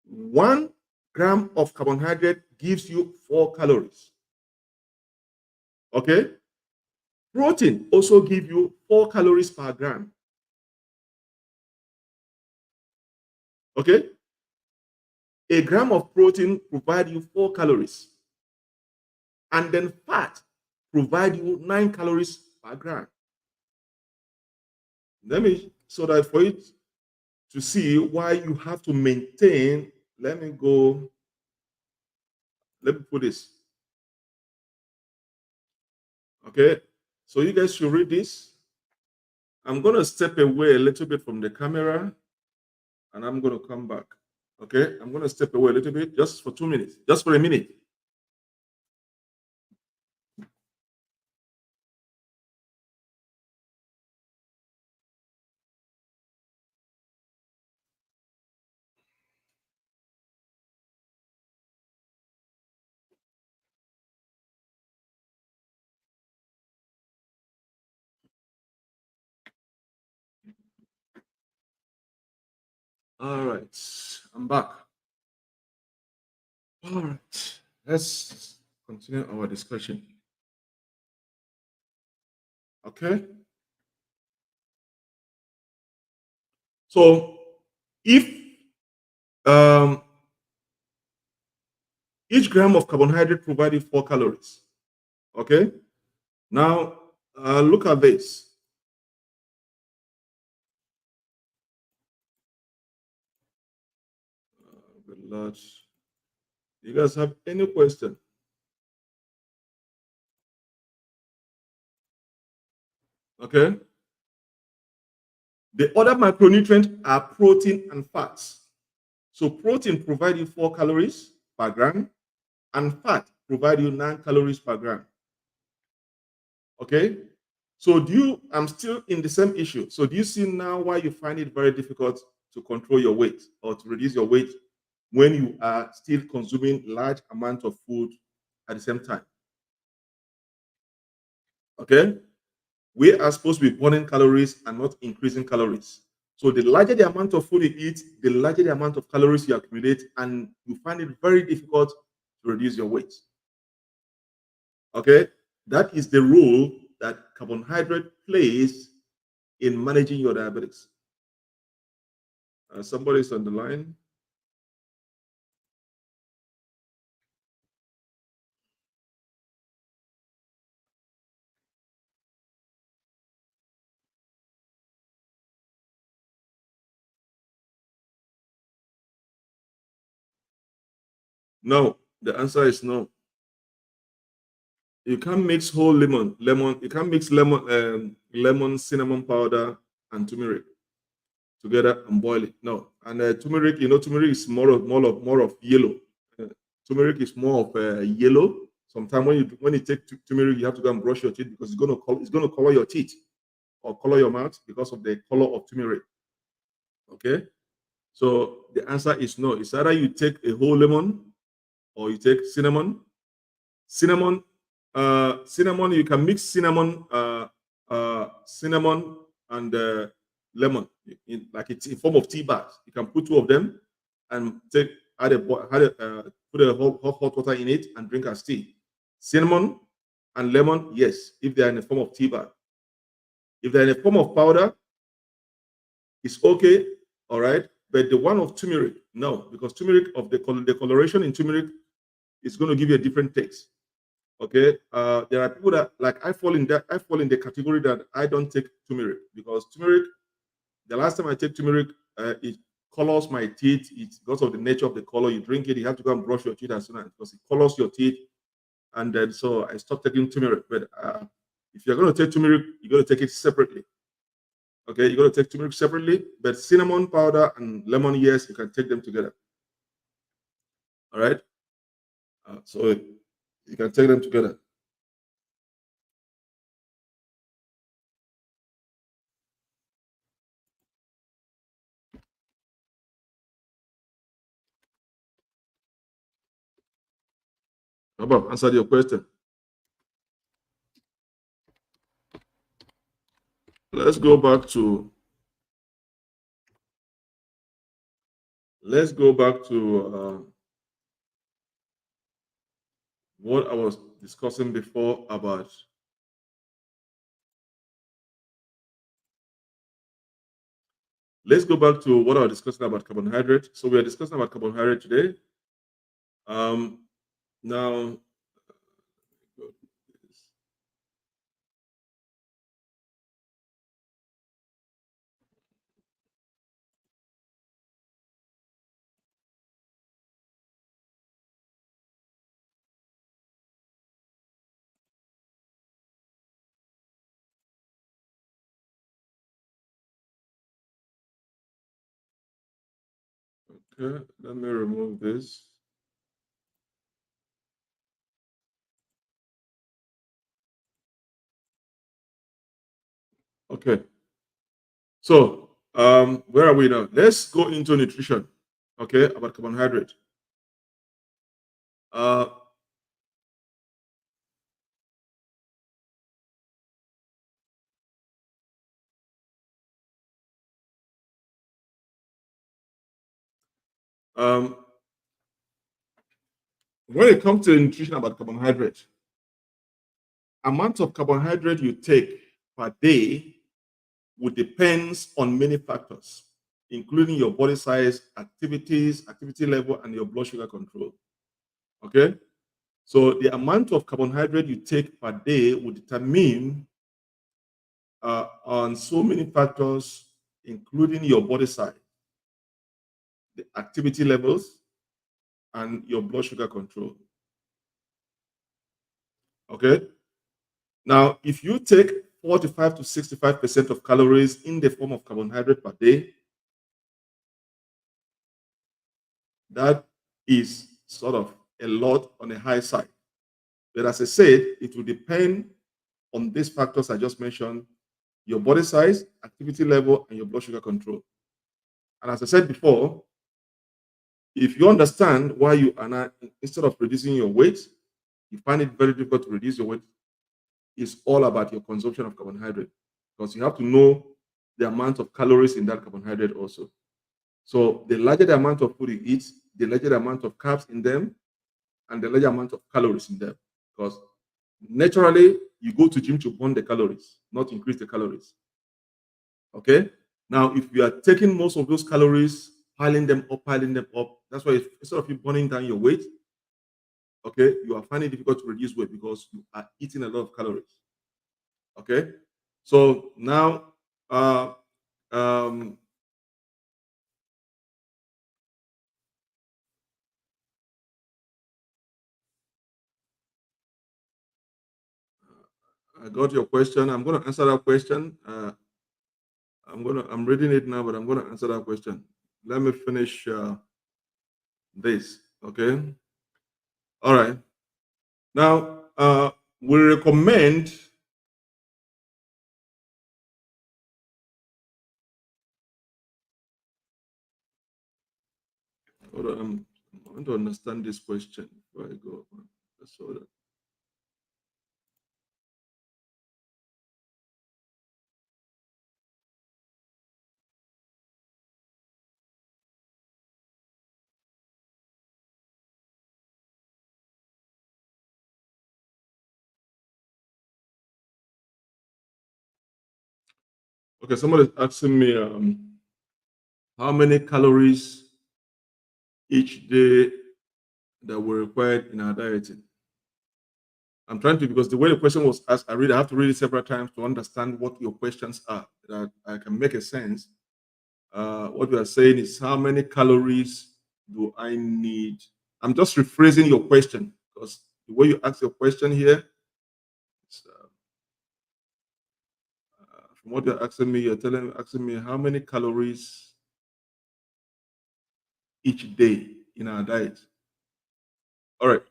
1 gram of carbohydrate gives you 4 calories. Okay? Protein also gives you 4 calories per gram. Okay? A gram of protein provides you 4 calories. And then fat provides you 9 calories per gram. So that for it to see why you have to maintain, let me put this. Okay, so you guys should read this. I'm going to step away a little bit from the camera and I'm going to come back. Okay, I'm going to step away a little bit just for 2 minutes, just for a minute. All right, I'm back. All right, let's continue our discussion. Okay. So if um, each gram of carbohydrate provided 4 calories, okay. Now look at this. Good Lord. You guys have any question? Okay. The other macronutrients are protein and fats. So protein provides you 4 calories per gram, and fat provides you 9 calories per gram. Okay. So I'm still in the same issue. So do you see now why you find it very difficult to control your weight or to reduce your weight when you are still consuming large amounts of food at the same time? Okay. We are supposed to be burning calories and not increasing calories. So the larger the amount of food you eat, the larger the amount of calories you accumulate, and you find it very difficult to reduce your weight. Okay, that is the role that carbohydrate plays in managing your diabetes. Somebody's on the line. No, the answer is no. You can't mix whole lemon. You can't mix lemon, cinnamon powder, and turmeric together and boil it. No, and turmeric, turmeric is more of yellow. Uh, Turmeric is more of yellow. Sometimes when you take turmeric, you have to go and brush your teeth because it's gonna color your teeth or color your mouth because of the color of turmeric. Okay, so the answer is no. It's either you take a whole lemon or you take cinnamon. Cinnamon, cinnamon. You can mix cinnamon and lemon, like it's in form of tea bags. You can put two of them and put a hot water in it and drink as tea. Cinnamon and lemon, yes, if they are in the form of tea bag. If they're in a form of powder, it's okay, all right. But the one of turmeric, no, because turmeric of the coloration in turmeric is going to give you a different taste. Okay, there are people that like I fall in the category that I don't take turmeric because turmeric. The last time I take turmeric, it colors my teeth. It's because of the nature of the color. You drink it, you have to go and brush your teeth as soon as because it colors your teeth. And then so I stopped taking turmeric. But if you're going to take turmeric, you're going to take it separately. Okay, you're going to take turmeric separately. But cinnamon powder and lemon, yes, you can take them together. All right. So you can take them together. How about answer your question? Let's go back to what I was discussing before about. Let's go back to what I was discussing about carbohydrate. So we are discussing about carbohydrate today. Now, okay, let me remove this. Okay, so where are we now? Let's go into nutrition. Okay, about carbohydrate. Uh, um, when it comes to nutrition about carbohydrate, amount of carbohydrate you take per day would depends on many factors, including your body size, activity level, and your blood sugar control. Okay, so the amount of carbohydrate you take per day will determine on so many factors, including your body size, the activity levels, and your blood sugar control. Okay. Now, if you take 45 to 65% of calories in the form of carbohydrate per day, that is sort of a lot on the high side. But as I said, it will depend on these factors I just mentioned: your body size, activity level, and your blood sugar control. And as I said before, if you understand why you are not, instead of reducing your weight, you find it very difficult to reduce your weight, is all about your consumption of carbohydrate, because you have to know the amount of calories in that carbohydrate also. So the larger the amount of food you eat, the larger the amount of carbs in them, and the larger amount of calories in them. Because naturally, you go to gym to burn the calories, not increase the calories. Okay. Now, if you are taking most of those calories, piling them up, that's why instead of you burning down your weight, okay, you are finding it difficult to reduce weight because you are eating a lot of calories. Okay. So now, uh, um, I got your question. I'm going to answer that question. I'm reading it now, but I'm gonna answer that question. Let me finish this. Okay. All right. Now, we recommend. Hold on, I want to understand this question before I go on. So that, okay, somebody's asking me how many calories each day that were required in our dieting. I'm trying to, because the way the question was asked, I have to read it several times to understand what your questions are, that I can make a sense. What we are saying is how many calories do I need? I'm just rephrasing your question because the way you ask your question here, is, from what you're asking me, asking me how many calories each day in our diet. All right.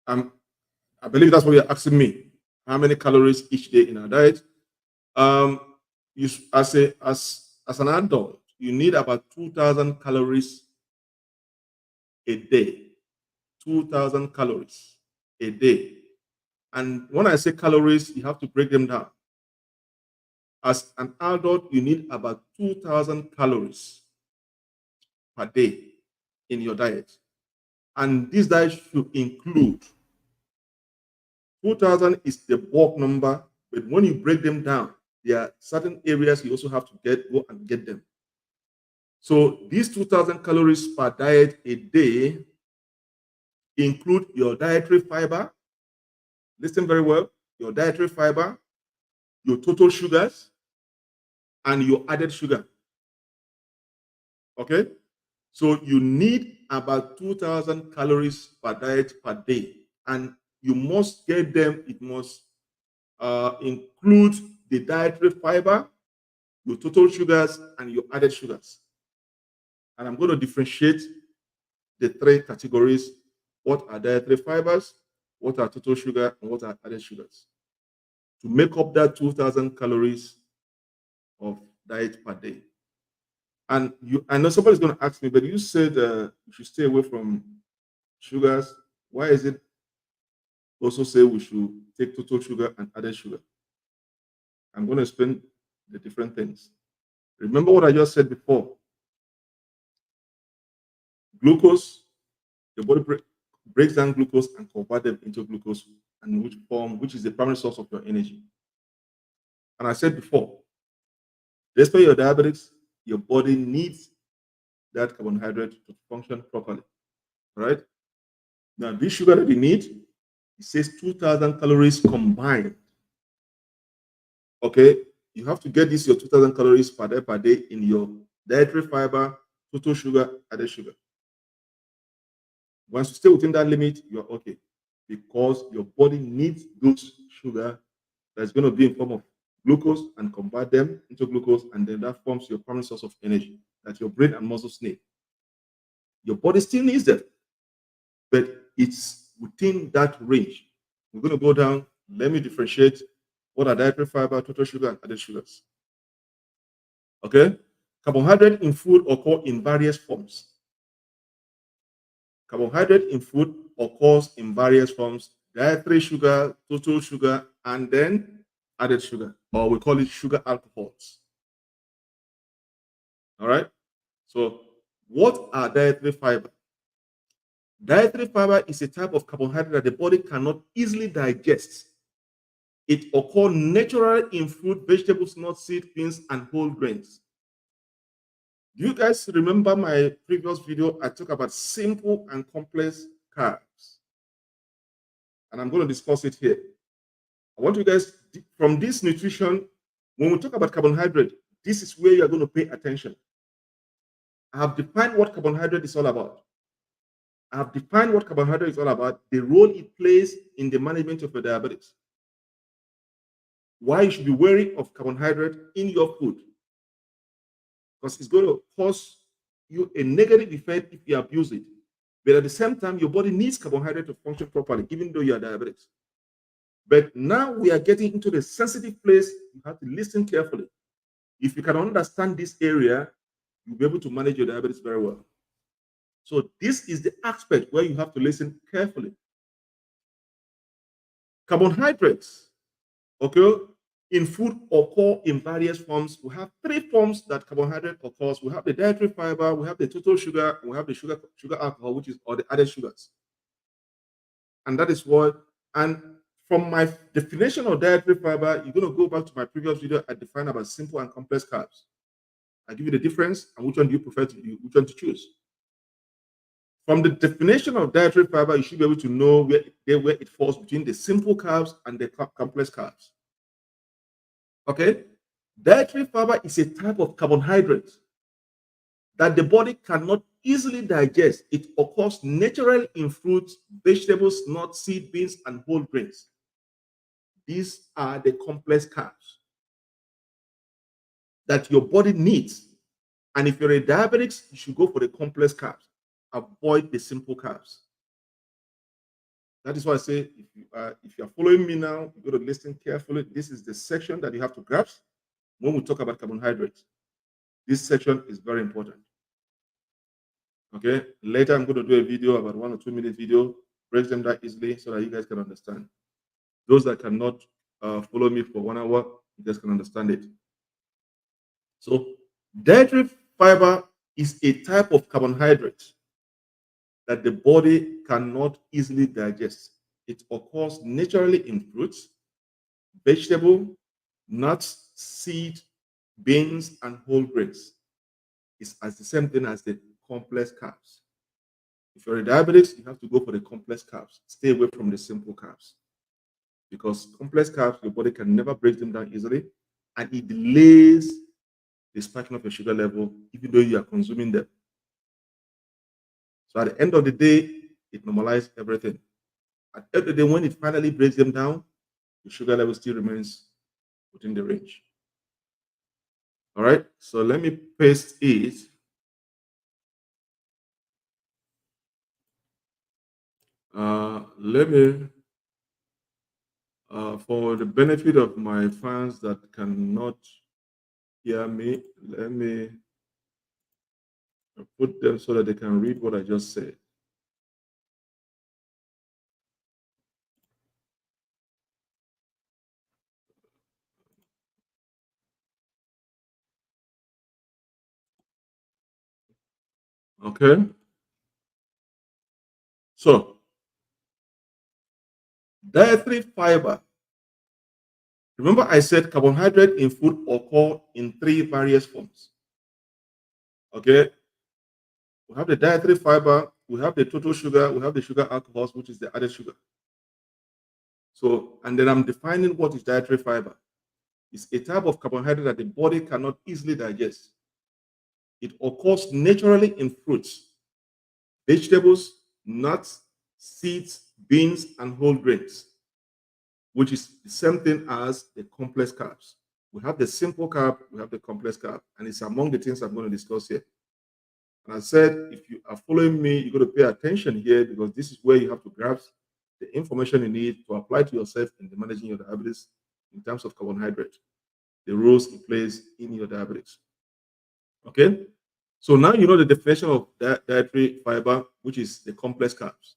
Um, I believe that's what you're asking me. How many calories each day in our diet? Um, you as an adult, you need about 2,000 calories a day. 2,000 calories a day. And when I say calories, you have to break them down. As an adult, you need about 2,000 calories per day in your diet. And this diet should include 2,000 is the bulk number, but when you break them down, there are certain areas you also have to go and get them. So these 2,000 calories per diet a day include your dietary fiber. Listen very well. Your dietary fiber, your total sugars, and your added sugar. Okay? So you need about 2,000 calories per diet per day. And you must get them, it must include the dietary fiber, your total sugars, and your added sugars. And I'm going to differentiate the three categories. What are dietary fibers? What are total sugar? And what are added sugars? To make up that 2,000 calories of diet per day. And I know somebody's going to ask me, but you said you should stay away from sugars. Why is it also say we should take total sugar and added sugar? I'm going to explain the different things. Remember what I just said before. Glucose, the body breaks down glucose and converts them into glucose, and which is the primary source of your energy. And I said before, despite your diabetes, your body needs that carbohydrate to function properly. All right. Now, this sugar that you need, it says 2,000 calories combined. Okay. You have to get this your 2,000 calories per day in your dietary fiber, total sugar, added sugar. Once you stay within that limit, you're okay, because your body needs those sugar that's going to be in form of glucose and convert them into glucose, and then that forms your primary source of energy that your brain and muscles need. Your body still needs them, but it's within that range. We're going to go down. Let me differentiate what are dietary fiber, total sugar, and added sugars. Okay? Carbohydrate in food occur in various forms. Carbohydrate in food occurs in various forms. dietary sugar, total sugar, and then added sugar, or we call it sugar alcohols. All right. So, what are dietary fiber? Dietary fiber is a type of carbohydrate that the body cannot easily digest. It occurs naturally in fruit, vegetables, nuts, seeds, beans, and whole grains. Do you guys remember my previous video? I talked about simple and complex carbs. And I'm going to discuss it here. I want you guys, from this nutrition, when we talk about carbohydrate, this is where you're going to pay attention. I have defined what carbohydrate is all about. I have defined what carbohydrate is all about, the role it plays in the management of your diabetes. Why you should be wary of carbohydrate in your food. Because it's going to cause you a negative effect if you abuse it. But at the same time, your body needs carbohydrate to function properly, even though you are diabetic. But now we are getting into the sensitive place. You have to listen carefully. If you can understand this area, you'll be able to manage your diabetes very well. So this is the aspect where you have to listen carefully. Carbohydrates, okay, in food occur in various forms. We have three forms that carbohydrate occurs. We have the dietary fiber, we have the total sugar, and we have the sugar alcohol, which is or the added sugars. And that is what, and from my definition of dietary fiber, you're going to go back to my previous video. I defined about simple and complex carbs. I give you the difference and which one do you prefer to use, which one to choose. From the definition of dietary fiber, you should be able to know where it falls between the simple carbs and the complex carbs. Okay? Dietary fiber is a type of carbohydrate that the body cannot easily digest. It occurs naturally in fruits, vegetables, nuts, seed, beans, and whole grains. These are the complex carbs that your body needs. And if you're a diabetic, you should go for the complex carbs. Avoid the simple carbs. That is why I say, if you're following me now, you got to listen carefully. This is the section that you have to grasp when we talk about carbohydrates. This section is very important. Okay, later I'm going to do a video, about 1 or 2 minute video, breaks them down easily so that you guys can understand. Those that cannot follow me for 1 hour, you guys can understand it. So, dietary fiber is a type of carbohydrate that the body cannot easily digest. It occurs naturally in fruits, vegetable, nuts, seed, beans, and whole grains. It's as the same thing as the complex carbs. If you're a diabetic, you have to go for the complex carbs. Stay away from the simple carbs. Because complex carbs, your body can never break them down easily, and it delays the spiking of your sugar level, even though you are consuming them. So at the end of the day, it normalizes everything. At the end of the day, when it finally breaks them down, the sugar level still remains within the range. All right, so let me paste it. Let me, for the benefit of my fans that cannot hear me, let me put them so that they can read what I just said. Okay. So, dietary fiber. Remember, I said carbohydrate in food occur in 3 various forms. Okay. We have the dietary fiber, we have the total sugar, we have the sugar alcohols, which is the added sugar. So, and then I'm defining what is dietary fiber. It's a type of carbohydrate that the body cannot easily digest. It occurs naturally in fruits, vegetables, nuts, seeds, beans, and whole grains, which is the same thing as the complex carbs. We have the simple carb, we have the complex carb, and it's among the things I'm going to discuss here. And I said, if you are following me, you're going to pay attention here because this is where you have to grasp the information you need to apply to yourself in the managing your diabetes in terms of carbohydrate, the roles it plays in your diabetes. Okay? So now you know the definition of dietary fiber, which is the complex carbs,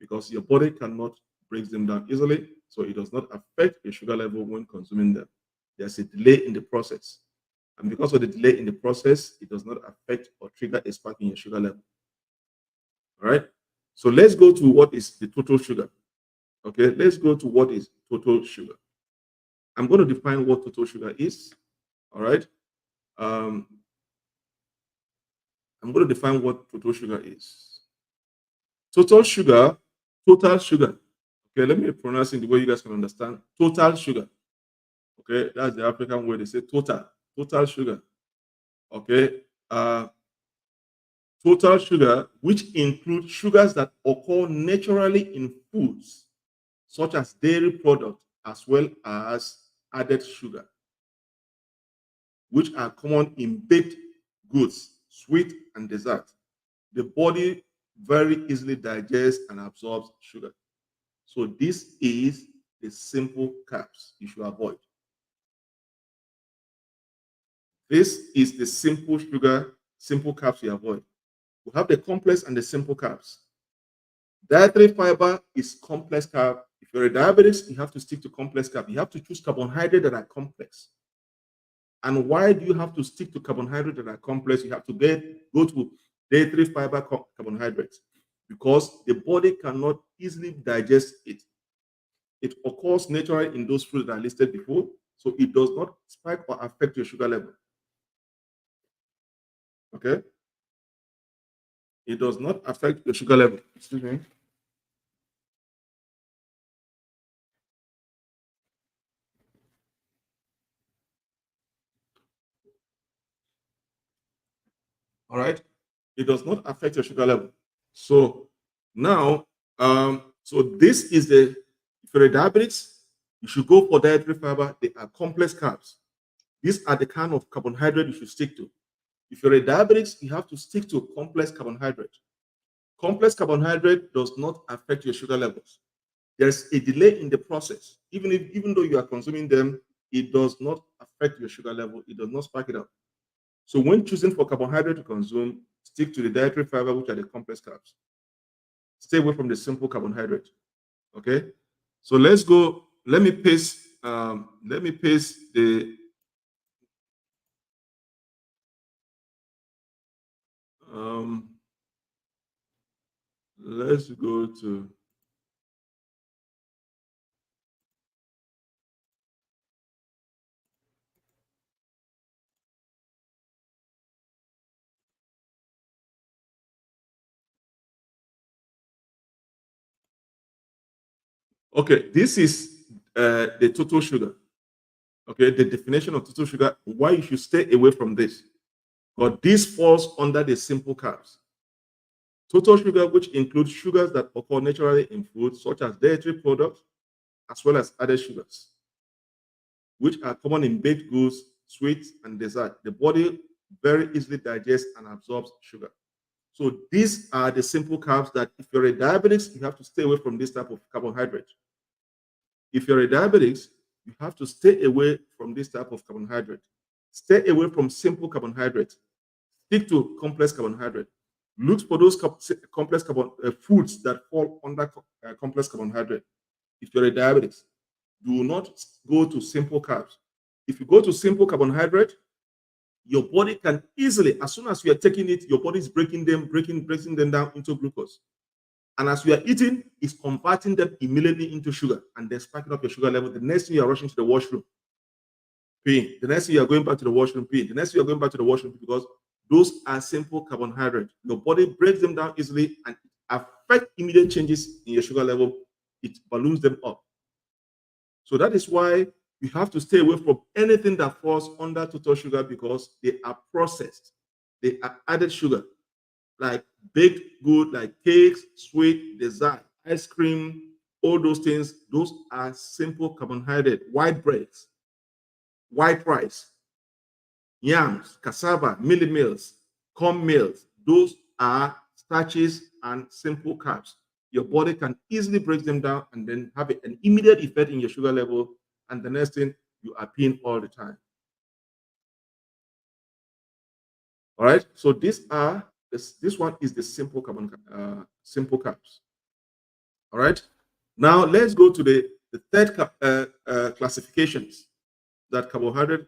because your body cannot breaks them down easily, so it does not affect your sugar level when consuming them. There's a delay in the process. And because of the delay in the process, it does not affect or trigger a spike in your sugar level. All right. So let's go to what is the total sugar. Okay. Let's go to what is total sugar. I'm going to define what total sugar is. All right. Um, I'm going to define what total sugar is. Total sugar, total sugar. Okay, let me pronounce it the way you guys can understand. Total sugar. Okay, that's the African way they say total. Total sugar. Okay. Total sugar, which include sugars that occur naturally in foods, such as dairy products, as well as added sugar, which are common in baked goods, sweet, and dessert. The body very easily digests and absorbs sugar. So this is the simple carbs you should avoid. This is the simple sugar, simple carbs you avoid. We have the complex and the simple carbs. Dietary fiber is complex carb. If you're a diabetic, you have to stick to complex carb. You have to choose carbohydrates that are complex. And why do you have to stick to carbohydrates that are complex? You have to go to dietary fiber carbohydrates because the body cannot easily digest it. It occurs naturally in those foods that are listed before, so it does not spike or affect your sugar level. Okay? It does not affect your sugar level. Excuse me. All right? It does not affect your sugar level. So now, so this is the, if you're a diabetic, you should go for dietary fiber. They are complex carbs. These are the kind of carbohydrate you should stick to. If you're a diabetic, you have to stick to complex carbohydrate. Complex carbohydrate does not affect your sugar levels. There's a delay in the process. Even though you are consuming them, it does not affect your sugar level. It does not spike it up. So when choosing for carbohydrate to consume, stick to the dietary fiber, which are the complex carbs. Stay away from the simple carbohydrate. Okay. So let's go. Let me paste. Let me paste the. Let's go to. Okay, this is the total sugar. Okay, the definition of total sugar. Why you should stay away from this, but this falls under the simple carbs. Total sugar, which includes sugars that occur naturally in food, such as dairy products, as well as added sugars, which are common in baked goods, sweets, and dessert. The body very easily digests and absorbs sugar. So these are the simple carbs that if you're a diabetic, you have to stay away from this type of carbohydrate. If you're a diabetic, you have to stay away from this type of carbohydrate. Stay away from simple carbohydrate. Stick to complex carbohydrate. Look for those complex foods that fall under complex carbohydrate. If you're a diabetic, do not go to simple carbs. If you go to simple carbohydrate, your body can easily, as soon as you are taking it, your body is breaking them down into glucose. And as you are eating, it's converting them immediately into sugar and then spiking up your sugar level. The next thing you are rushing to the washroom, peeing. The next thing you are going back to the washroom, peeing. The next thing you are going back to the washroom because those are simple carbohydrates. Your body breaks them down easily and affect immediate changes in your sugar level. It balloons them up. So that is why you have to stay away from anything that falls under total sugar because they are processed. They are added sugar, like baked good, like cakes, sweet, dessert, ice cream, all those things. Those are simple carbohydrate. White breads, white rice, yams, cassava, millet meals, corn meals. Those are starches and simple carbs. Your body can easily break them down and then have an immediate effect in your sugar level. And the next thing, you are peeing all the time. All right. So this one is the simple carbs. All right. Now let's go to the third classifications that carbohydrate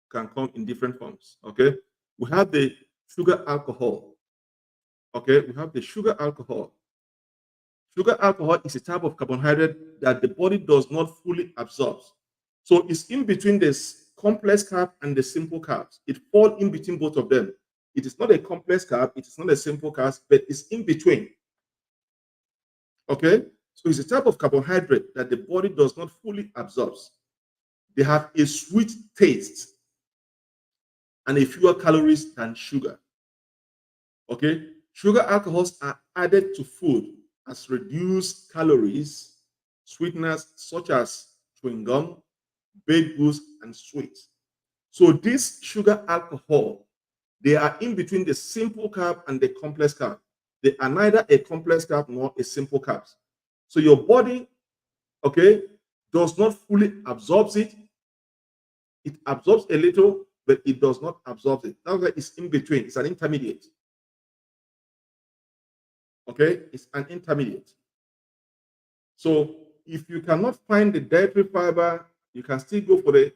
can come in different forms. Okay, we have the sugar alcohol. Okay, we have the sugar alcohol. Sugar alcohol is a type of carbohydrate that the body does not fully absorb. So it's in between this complex carb and the simple carbs. It falls in between both of them. It is not a complex carb, it is not a simple carb, but it's in between. Okay? So it's a type of carbohydrate that the body does not fully absorb. They have a sweet taste and a fewer calories than sugar. Okay? Sugar alcohols are added to food as reduced calories, sweeteners such as chewing gum, baked goods, and sweets. So this sugar alcohol, they are in between the simple carb and the complex carb. They are neither a complex carb nor a simple carb. So your body, okay, does not fully absorb it. It absorbs a little, but it does not absorb it. That's why it's in between. It's an intermediate. Okay, it's an intermediate. So if you cannot find the dietary fiber, you can still go for the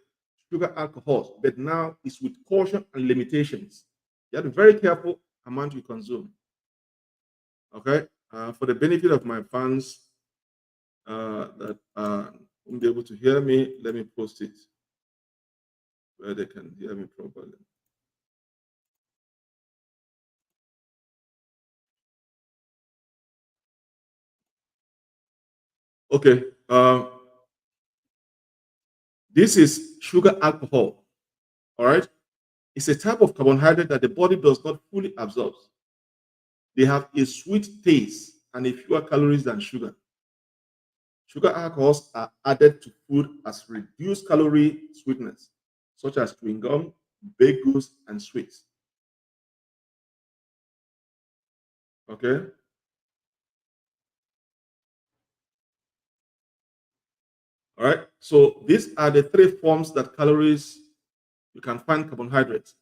sugar alcohols, but now it's with caution and limitations. You have to be very careful amount you consume. Okay, for the benefit of my fans that won't be able to hear me, let me post it where they can hear me properly. Okay, this is sugar alcohol. All right, it's a type of carbohydrate that the body does not fully absorb. They have a sweet taste and a fewer calories than sugar. Sugar alcohols are added to food as reduced calorie sweeteners, such as chewing gum, baked goods, and sweets. Okay. All right. So these are the three forms that calories you can find carbohydrates.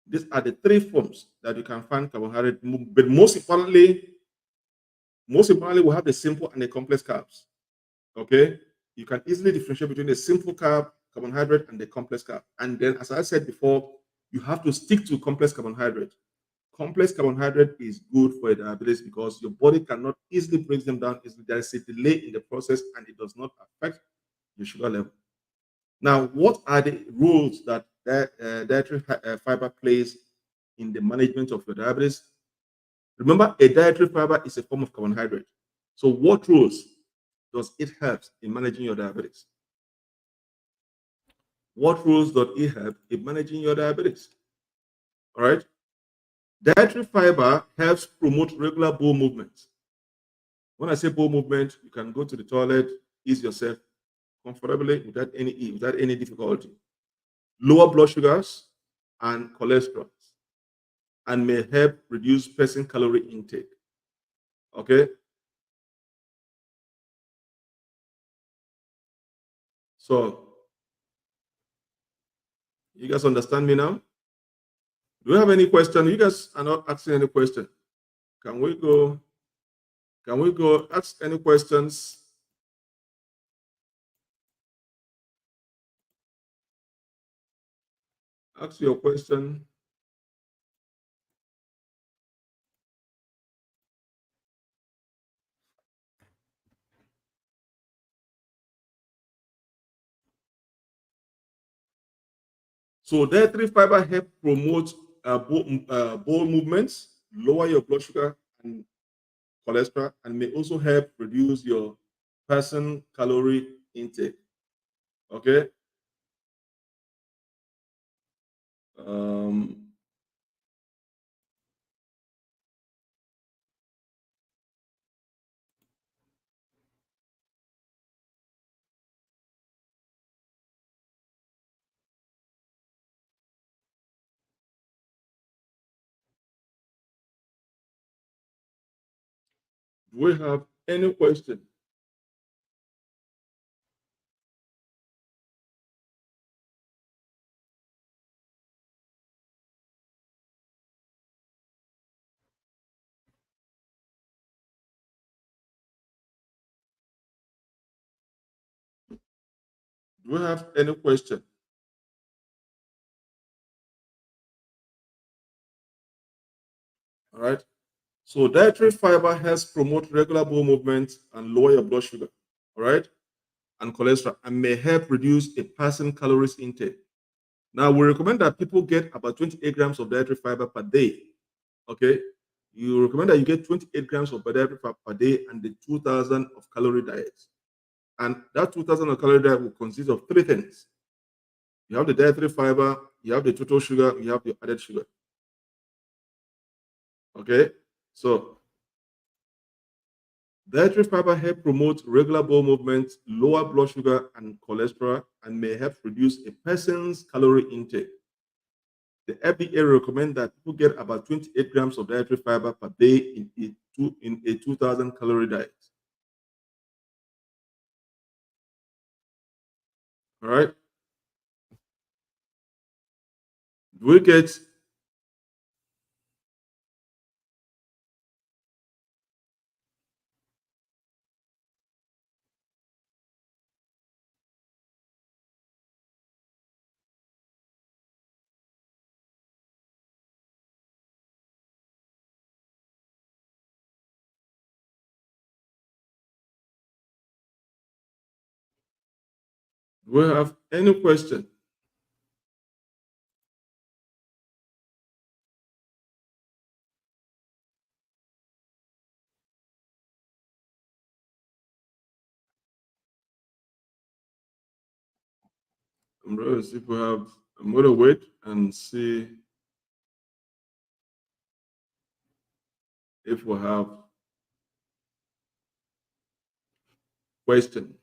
These are the three forms that you can find carbohydrate. But most importantly, we have the simple and the complex carbs. Okay. You can easily differentiate between the simple carbohydrate and the complex carb. And then, as I said before, you have to stick to complex carbohydrate. Complex carbohydrate is good for diabetes because your body cannot easily break them down easily. There is a delay in the process and it does not affect your sugar level. Now, what are the roles that dietary fiber plays in the management of your diabetes? Remember, a dietary fiber is a form of carbohydrate. So, what roles does it help in managing your diabetes? What roles does it help in managing your diabetes? All right. Dietary fiber helps promote regular bowel movement. When I say bowel movement, you can go to the toilet, ease yourself comfortably without any difficulty. Lower blood sugars and cholesterol, and may help reduce person calorie intake. Okay, so you guys understand me now? Do you have any question? You guys are not asking any question. Can we go? Can we go ask any questions? Ask your question. So dietary fiber help promote bowel movements, lower your blood sugar and cholesterol, and may also help reduce your person calorie intake. Okay. Um, do we have any question? Do we have any question? All right. So dietary fiber helps promote regular bowel movement and lower your blood sugar. All right. And cholesterol, and may help reduce a person's calories intake. Now, we recommend that people get about 28 grams of dietary fiber per day. Okay. You recommend that you get 28 grams of dietary fiber per day and the 2,000 of calorie diet. And that 2,000 of calorie diet will consist of three things. You have the dietary fiber, you have the total sugar, you have the added sugar. Okay. So dietary fiber help promote regular bowel movement, lower blood sugar and cholesterol, and may help reduce a person's calorie intake. The FDA recommend that people get about 28 grams of dietary fiber per day in a 2,000 calorie diet. All right. Do we get? Do we have any question? I'm going to see if we have. I'm going to wait and see if we have question.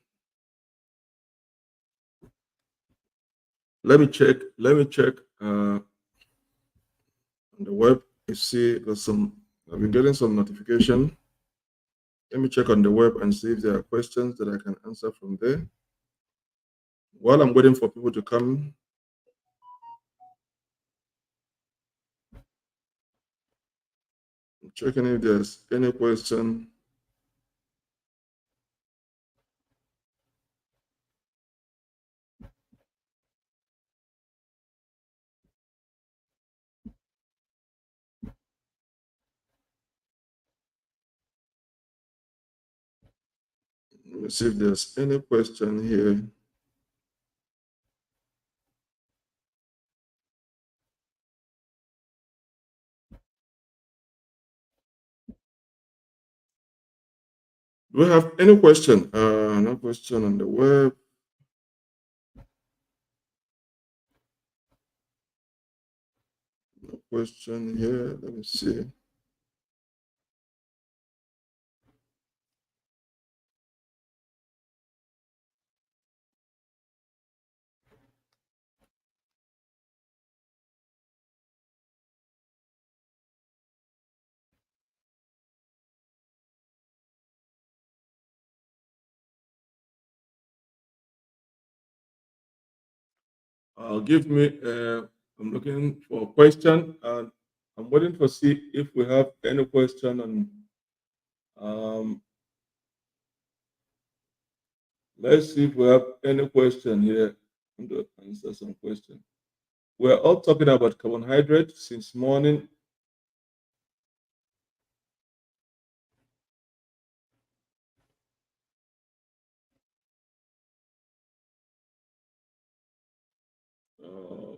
Let me check. Let me check on the web. You see, there's some. I've been getting some notification. Let me check on the web and see if there are questions that I can answer from there. While I'm waiting for people to come, I'm checking if there's any question. Let me see if there's any question here. Do we have any question? No question on the web. No question here. Let me see. Give me. I'm looking for a question, and I'm waiting to see if we have any question on. Um, let's see if we have any question here. I'm going to answer some question. We're all talking about carbohydrate since morning. Uh,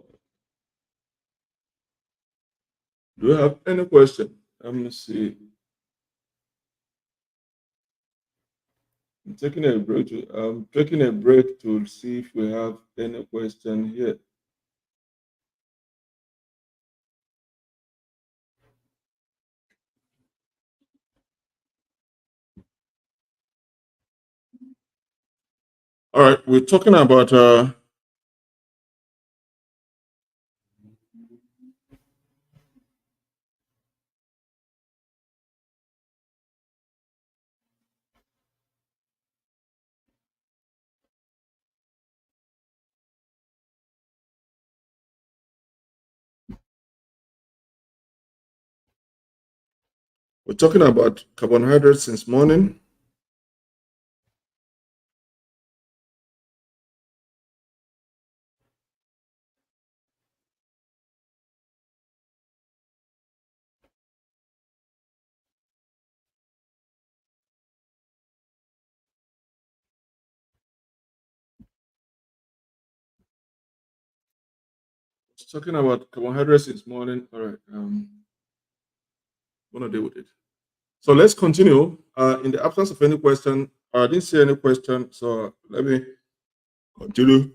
do you have any question? Let me see. I'm taking a break to see if we have any question here. All right, we're talking about carbohydrates since morning. talking about carbohydrates this morning. All right. Gonna deal with it. So let's continue. In the absence of any question, I didn't see any question, so let me continue.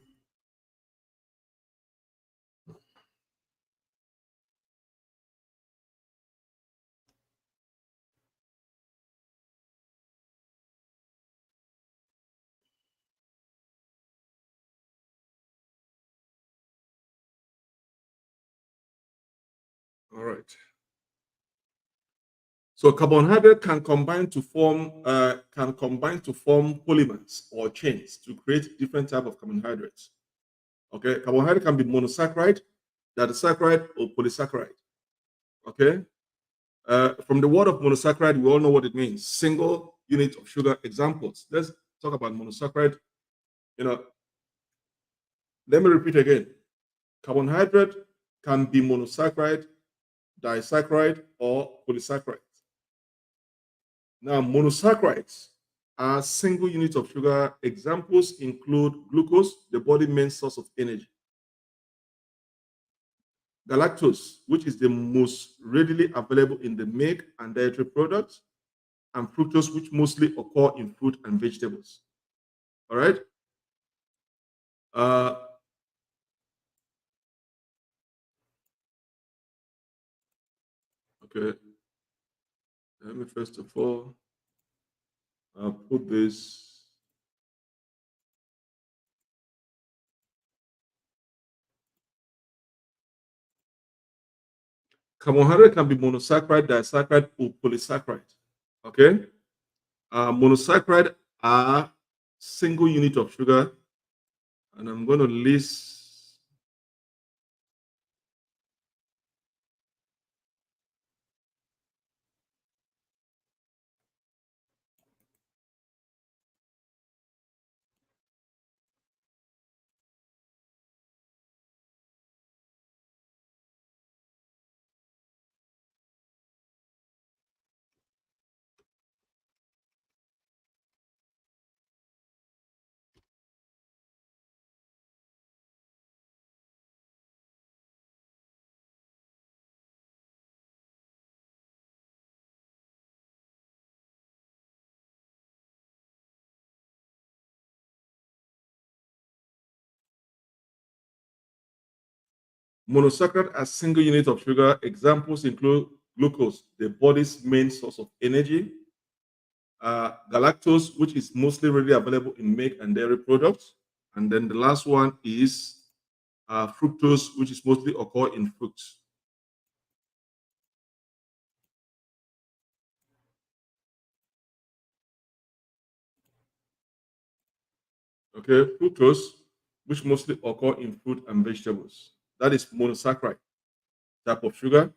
All right. So carbohydrate can combine to form polymers or chains to create different type of carbohydrates. Okay, carbohydrate can be monosaccharide, disaccharide, or polysaccharide. Okay, from the word of monosaccharide, we all know what it means: single unit of sugar. Examples. Let's talk about monosaccharide. You know, let me repeat again. Carbohydrate can be monosaccharide, disaccharide, or polysaccharide. Now, monosaccharides are single units of sugar. Examples include glucose, the body's main source of energy, galactose, which is the most readily available in the milk and dairy products, and fructose, which mostly occur in fruit and vegetables. All right. Uh, okay. Let me first of all put this. Carbohydrate can be monosaccharide, disaccharide, or polysaccharide. Okay. Monosaccharide are single unit of sugar, and I'm going to list. Monosaccharide are single unit of sugar. Examples include glucose, the body's main source of energy, galactose, which is mostly readily available in milk and dairy products, and then the last one is fructose, which is mostly occur in fruits. Okay, fructose, which mostly occur in fruit and vegetables. That is monosaccharide type of sugar.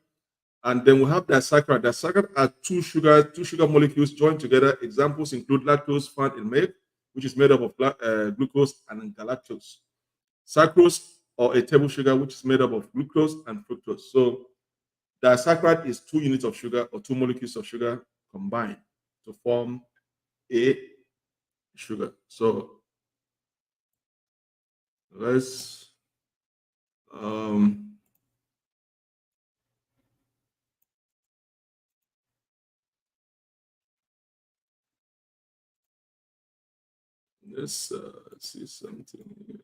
And then we have disaccharide. Disaccharide are two sugar molecules joined together. Examples include lactose found in milk, which is made up of glucose and galactose. Sucrose, or a table sugar, which is made up of glucose and fructose. So disaccharide is two units of sugar or two molecules of sugar combined to form a sugar. So let's um, let's see something here.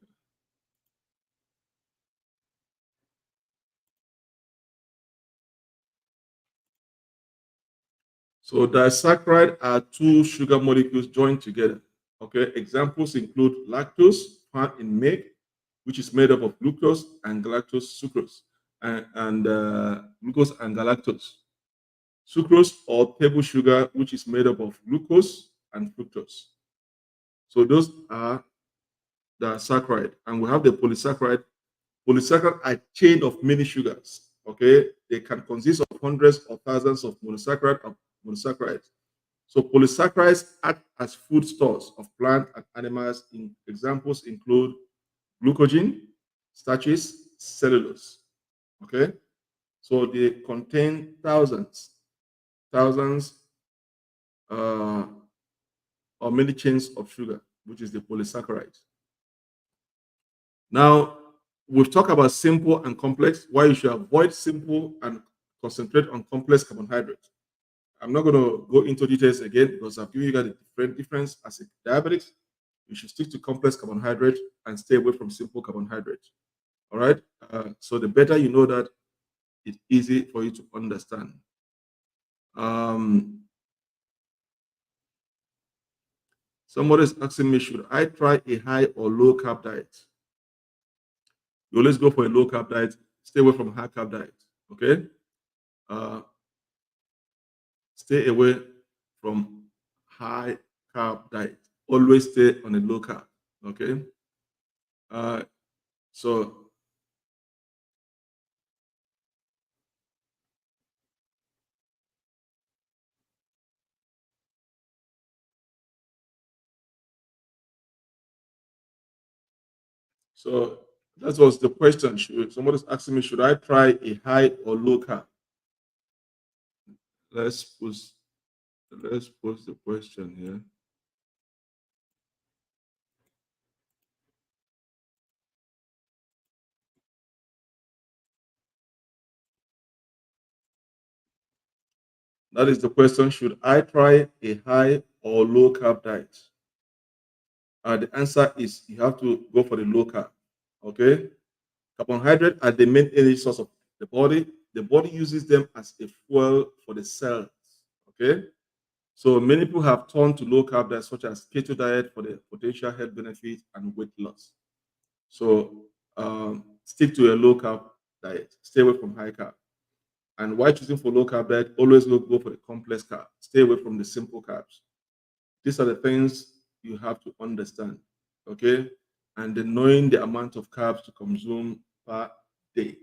So disaccharide are two sugar molecules joined together. Okay, examples include lactose found in milk, which is made up of glucose and galactose sucrose, and glucose and galactose. Sucrose, or table sugar, which is made up of glucose and fructose. So those are the saccharide, and we have the polysaccharide. Polysaccharide are chain of many sugars. Okay, they can consist of hundreds or thousands of monosaccharides. So polysaccharides act as food stores of plant and animals. Examples include glucogen, starches, cellulose. Okay, so they contain thousands, uh, or many chains of sugar, which is the polysaccharides. Now, we've talked about simple and complex, why you should avoid simple and concentrate on complex carbohydrates. I'm not going to go into details again because I've given you guys a different difference as a diabetic. You should stick to complex carbohydrate and stay away from simple carbohydrate. All right. So the better you know that, it's easy for you to understand. Somebody is asking me, should I try a high or low carb diet? You always go for a low carb diet. Stay away from high carb diet. Okay. Stay away from high carb diet. Always stay on a low carb. Okay. So that was the question. Somebody's asking me, should I try a high or low carb? Let's pose the question here. That is the question. Should I try a high or low carb diet? The answer is you have to go for the low carb. Okay. Carbohydrates are the main energy source of the body. The body uses them as a fuel for the cells. Okay. So many people have turned to low carb diets such as keto diet for the potential health benefits and weight loss. So stick to a low carb diet. Stay away from high carb. And why choosing for low carb diet? Always go for the complex carb. Stay away from the simple carbs. These are the things you have to understand. Okay. And then knowing the amount of carbs to consume per day.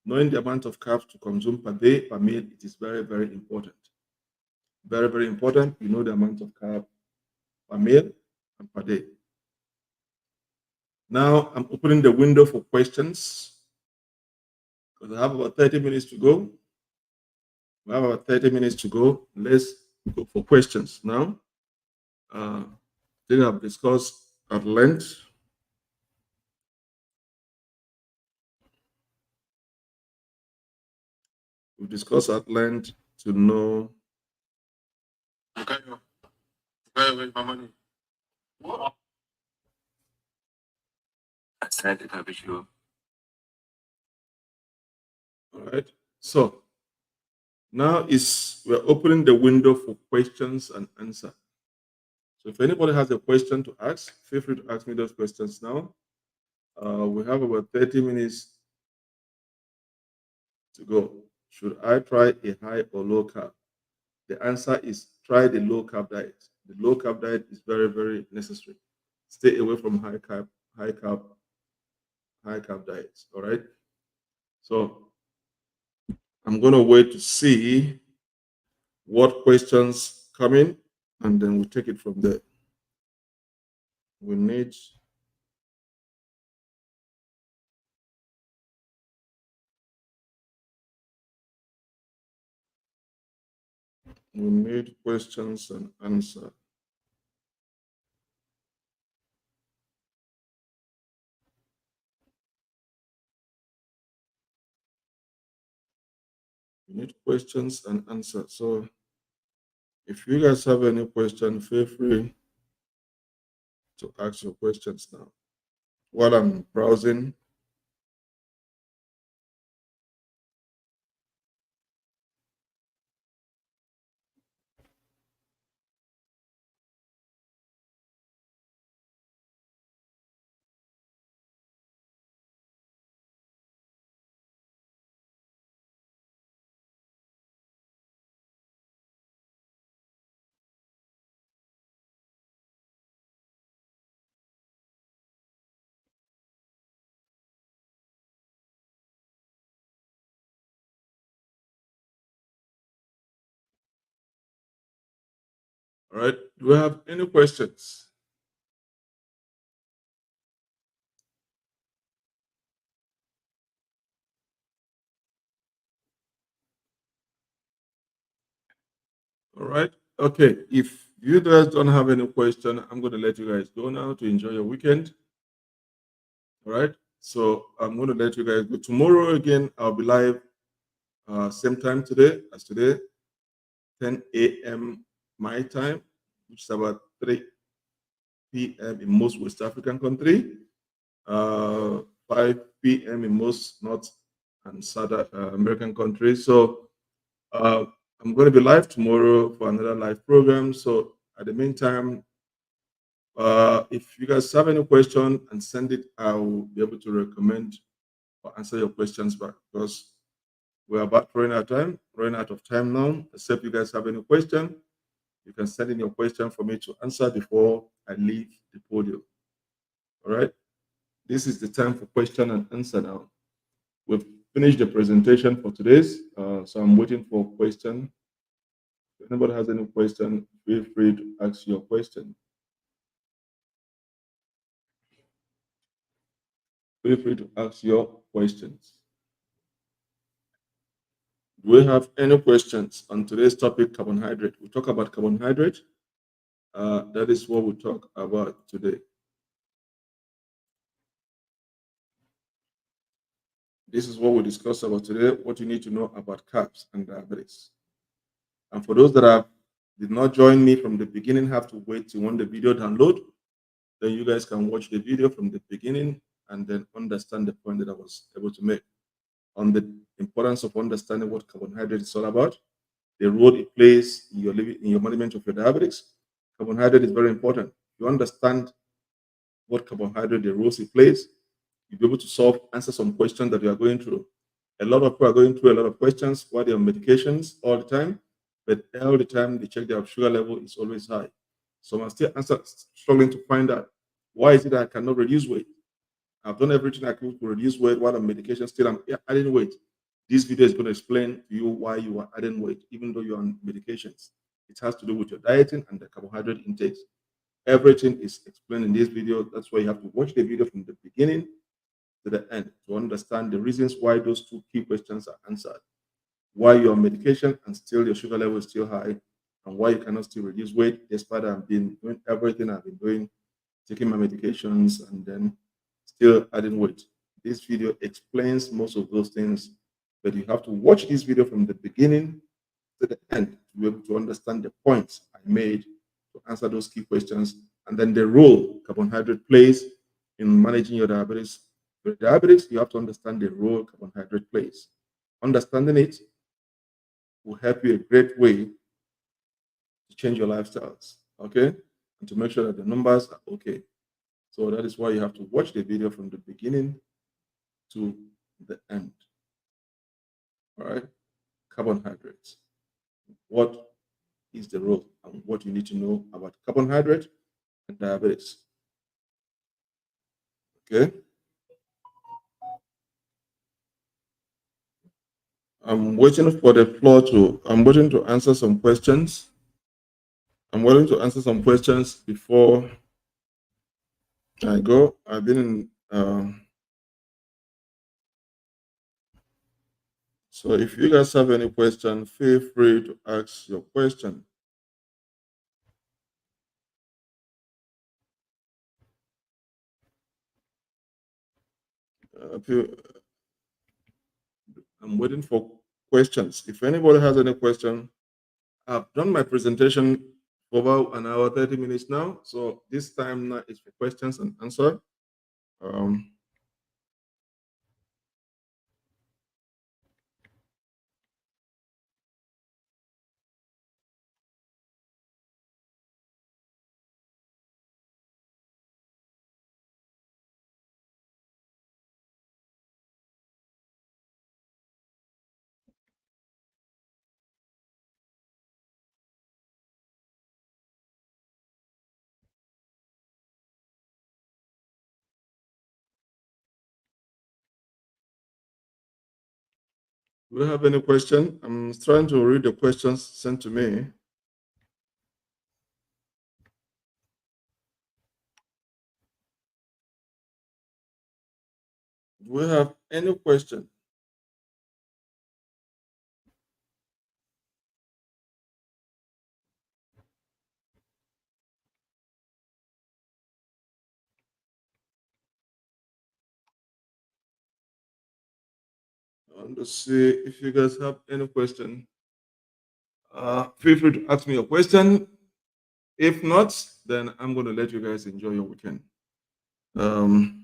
Knowing the amount of carbs to consume per day, per meal, it is very, very important. Very, very important. You know the amount of carb per meal and per day. Now I'm opening the window for questions because I have about 30 minutes to go. We have about 30 minutes to go. Let's go for questions now. I think I've discussed at length. We've discussed at length to know. Okay, wait, my money. What? I said it, I wish you. All right. So now we're opening the window for questions and answer. So if anybody has a question to ask, feel free to ask me those questions now. We have about 30 minutes to go. Should I try a high or low carb? The answer is try the low carb diet. The low carb diet is very, very necessary. Stay away from high carb diets. All right. So I'm gonna wait to see what questions come in, and then we'll take it from there. We need questions and answer. We need questions and answers. So if you guys have any question, feel free to ask your questions now. While I'm browsing, all right, do we have any questions? All right. Okay. If you guys don't have any question, I'm going to let you guys go now to enjoy your weekend. All right. So I'm going to let you guys go. Tomorrow again, I'll be live same time today as today, 10 a.m. my time, which is about 3 p.m. in most West African country, 5 p.m. in most North and South American countries. So uh, I'm going to be live tomorrow for another live program. So at the meantime, if you guys have any question and send it, I will be able to recommend or answer your questions back because we're about running out of time now. Except you guys have any question, you can send in your question for me to answer before I leave the podium. All right. This is the time for question and answer now. We've finished the presentation for today's, so I'm waiting for question. If anybody has any question, feel free to ask your question. Feel free to ask your questions. Do we have any questions on today's topic, carbohydrate? We talk about carbohydrate. That is what we talk about today. This is what we discuss about today, what you need to know about carbs and diabetes. And for those that did not join me from the beginning, have to wait till when the video download, then you guys can watch the video from the beginning and then understand the point that I was able to make on the importance of understanding what carbohydrate is all about, the role it plays in your management of your diabetes. Carbohydrate is very important. You understand what carbohydrate, the roles it plays, you'll be able to answer some questions that you are going through. A lot of people are going through a lot of questions while they're on medications all the time, but all the time they check their sugar level is always high. So I'm still struggling to find out why is it that I cannot reduce weight. I've done everything I could to reduce weight while on medication. Still, I'm adding weight. This video is going to explain to you why you are adding weight, even though you're on medications. It has to do with your dieting and the carbohydrate intakes. Everything is explained in this video. That's why you have to watch the video from the beginning to the end to understand the reasons why those two key questions are answered. Why you're on medication and still your sugar level is still high, and why you cannot still reduce weight despite I've been doing everything I've been doing, taking my medications and then still adding weight. This video explains most of those things, but you have to watch this video from the beginning to the end to be able to understand the points I made to answer those key questions, and then the role carbohydrate plays in managing your diabetes. With diabetes, you have to understand the role carbohydrate plays. Understanding it will help you a great way to change your lifestyles, okay? And to make sure that the numbers are okay. So that is why you have to watch the video from the beginning to the end. All right? Carbohydrates. What is the role and what you need to know about carbohydrate and diabetes? Okay? I'm waiting for the floor I'm waiting to answer some questions. I'm waiting to answer some questions before I go. I've been in, so if you guys have any question, feel free to ask your question. I'm waiting for questions. If anybody has any question, I've done my presentation for about an hour, 30 minutes now. So this time now is for questions and answer. Um, do you have any question? I'm trying to read the questions sent to me. Do we have any question? And to see if you guys have any question. Feel free to ask me a question. If not, then I'm going to let you guys enjoy your weekend. Um,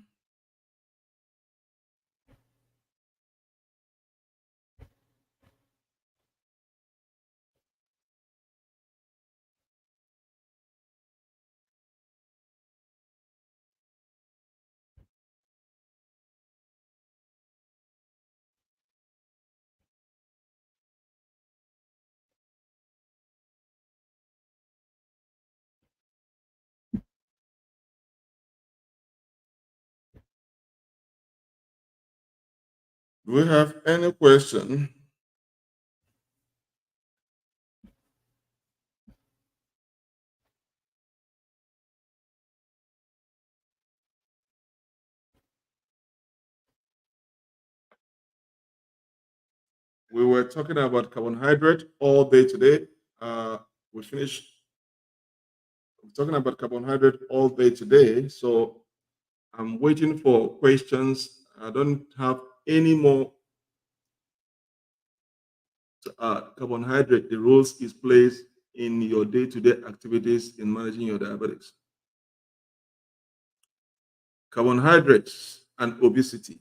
do we have any question? We were talking about carbohydrate all day today. We finished talking about carbohydrate all day today. So I'm waiting for questions. I don't have any more carbohydrate, the roles it plays in your day-to-day activities in managing your diabetics. Carbohydrates and obesity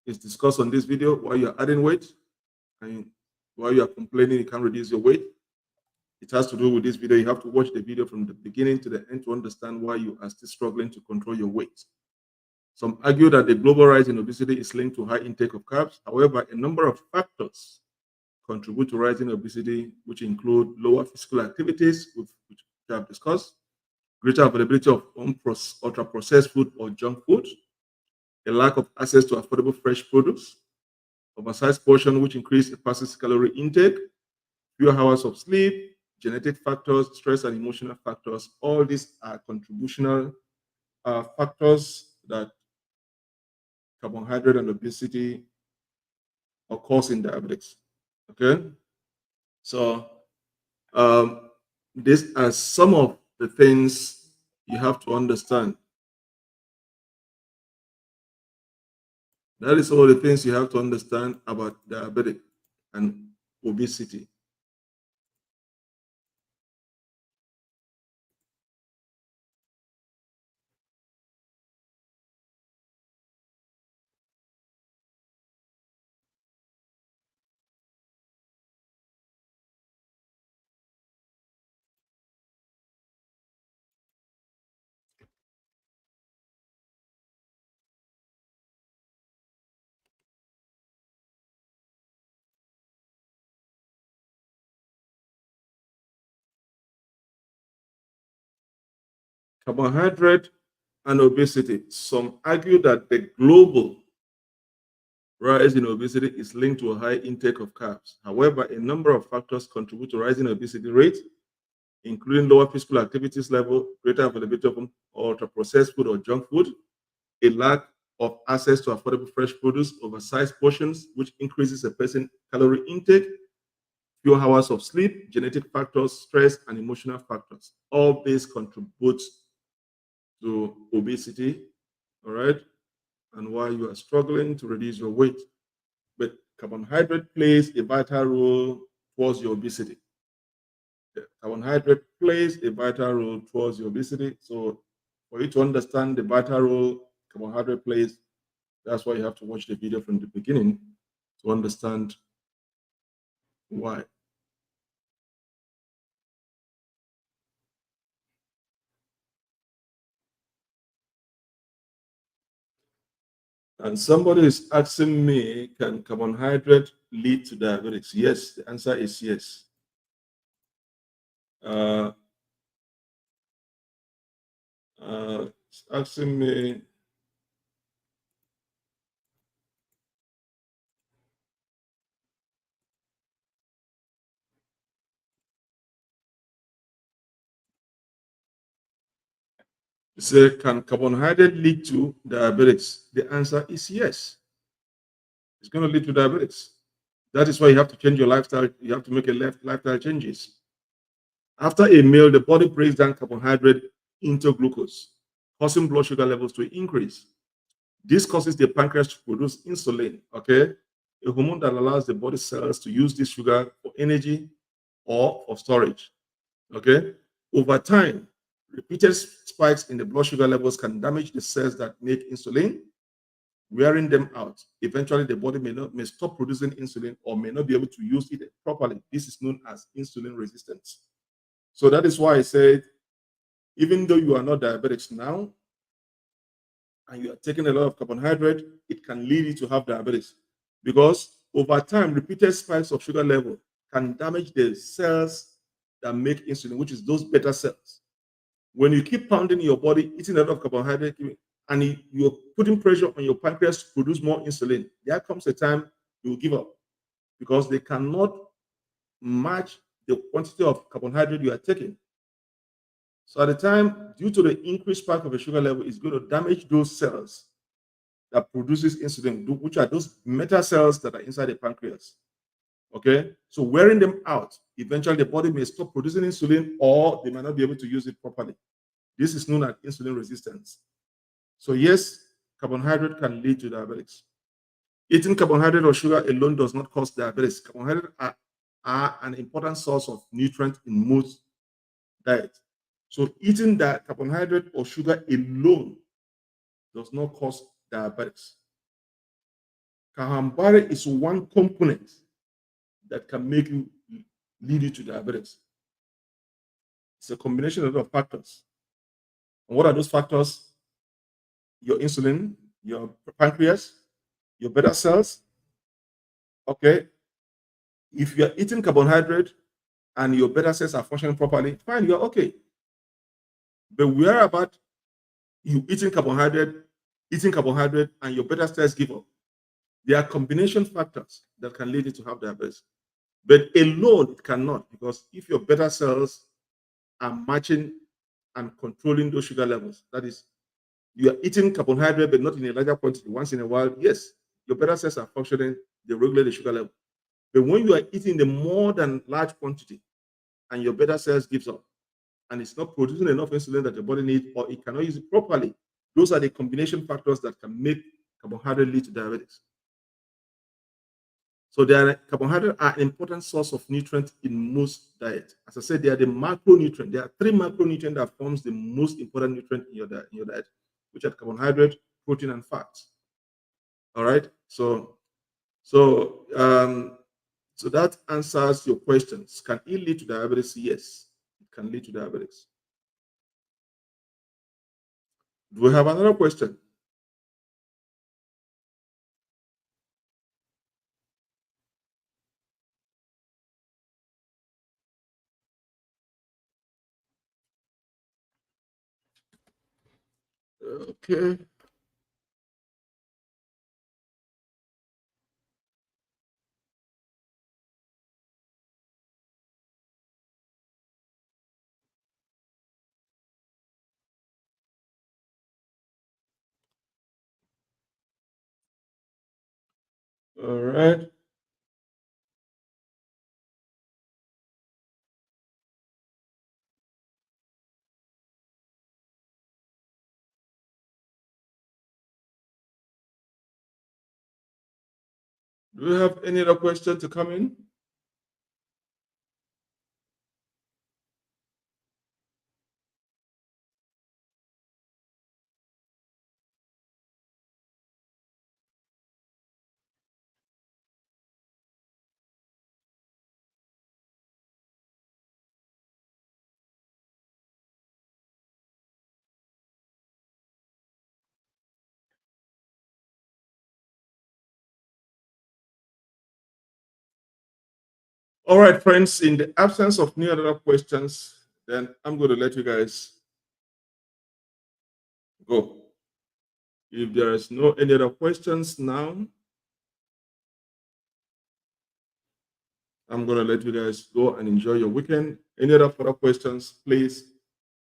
is discussed on this video while you're adding weight and while you're complaining you can't reduce your weight. It has to do with this video. You have to watch the video from the beginning to the end to understand why you are still struggling to control your weight. Some argue that the global rise in obesity is linked to high intake of carbs. However, a number of factors contribute to rising obesity, which include lower physical activities, which we have discussed, greater availability of ultra-processed food or junk food, a lack of access to affordable fresh produce, oversized portion, which increase a person's calorie intake, fewer hours of sleep, genetic factors, stress and emotional factors. All these are contributional factors that carbohydrate and obesity occurs in diabetics. Okay, so these are some of the things you have to understand. That is all the things you have to understand about diabetic and obesity. Carbohydrate and obesity. Some argue that the global rise in obesity is linked to a high intake of carbs. However, a number of factors contribute to rising obesity rate, including lower physical activities level, greater availability of ultra-processed food or junk food, a lack of access to affordable fresh produce, oversized portions, which increases a person's calorie intake, fewer hours of sleep, genetic factors, stress, and emotional factors. All these contribute to obesity, all right, and why you are struggling to reduce your weight. But carbohydrate plays a vital role towards your obesity. The carbohydrate plays a vital role towards your obesity. So for you to understand the vital role carbohydrate plays, that's why you have to watch the video from the beginning to understand why. And somebody is asking me, can carbohydrate lead to diabetes? Yes, the answer is yes. Uh, asking me, say, can carbohydrate lead to diabetes? The answer is yes. It's going to lead to diabetes. That is why you have to change your lifestyle. You have to make a lifestyle changes. After a meal, the body breaks down carbohydrate into glucose, causing blood sugar levels to increase. This causes the pancreas to produce insulin. Okay, a hormone that allows the body cells to use this sugar for energy or for storage. Okay? Over time, repeated spikes in the blood sugar levels can damage the cells that make insulin, wearing them out. Eventually, the body may stop producing insulin or may not be able to use it properly. This is known as insulin resistance. So that is why I said, even though you are not diabetic now and you are taking a lot of carbohydrate, it can lead you to have diabetes because over time, repeated spikes of sugar level can damage the cells that make insulin, which is those beta cells. When you keep pounding your body, eating a lot of carbohydrate, and you're putting pressure on your pancreas to produce more insulin, there comes a time you will give up because they cannot match the quantity of carbohydrate you are taking. So at the time, due to the increased spike of the sugar level, it's going to damage those cells that produces insulin, which are those beta cells that are inside the pancreas. Okay, so wearing them out, eventually the body may stop producing insulin or they might not be able to use it properly. This is known as insulin resistance. So yes, carbohydrate can lead to diabetes. Eating carbohydrate or sugar alone does not cause diabetes. Carbohydrates are an important source of nutrient in most diets. So eating that carbohydrate or sugar alone does not cause diabetes. Carbohydrate is one component that can make you lead you to diabetes. It's a combination of factors. And what are those factors? Your insulin, your pancreas, your beta cells. Okay. If you're eating carbohydrate and your beta cells are functioning properly, fine, you're okay. But where about you eating carbohydrate, and your beta cells give up? There are combination factors that can lead you to have diabetes. But alone, it cannot, because if your beta cells are matching and controlling those sugar levels, that is, you are eating carbohydrate, but not in a larger quantity. Once in a while, yes, your beta cells are functioning, they regulate the sugar level. But when you are eating the more than large quantity and your beta cells gives up and it's not producing enough insulin that your body needs or it cannot use it properly, those are the combination factors that can make carbohydrate lead to diabetes. So carbohydrates are an important source of nutrients in most diets. As I said, they are the macronutrient. There are three macronutrients that forms the most important nutrient in your diet, which are carbohydrate, protein, and fats. All right. So that answers your questions. Can it lead to diabetes? Yes, it can lead to diabetes. Do we have another question? Okay. All right. Do we have any other question to come in? All right, friends, in the absence of any other questions, then I'm going to let you guys go. If there is no any other questions now, I'm going to let you guys go and enjoy your weekend. Any other further questions, please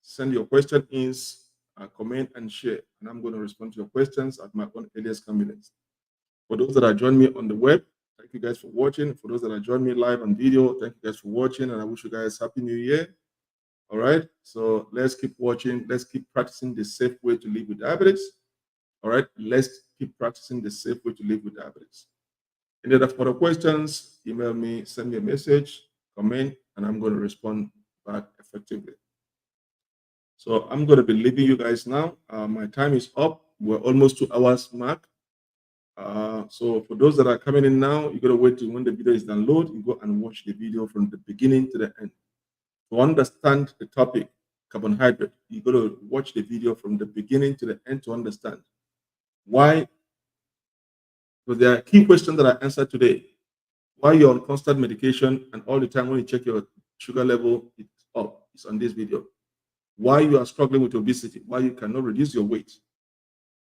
send your question in, comment, and share. And I'm going to respond to your questions at my own earliest convenience. For those that are joining me on the web, thank you guys for watching. For those that are joining me live on video, thank you guys for watching. And I wish you guys Happy New Year. All right. So let's keep watching. Let's keep practicing the safe way to live with diabetes. All right. Let's keep practicing the safe way to live with diabetes. Any other further questions, email me, send me a message, comment, and I'm going to respond back effectively. So I'm going to be leaving you guys now. My time is up. We're almost 2 hours mark. So for those that are coming in now, you got to wait till when the video is downloaded. You go and watch the video from the beginning to the end. To understand the topic, carbohydrate, you got to watch the video from the beginning to the end to understand why. Because there are key questions that I answered today. Why you're on constant medication and all the time when you check your sugar level, it's up. It's on this video. Why you are struggling with obesity, why you cannot reduce your weight,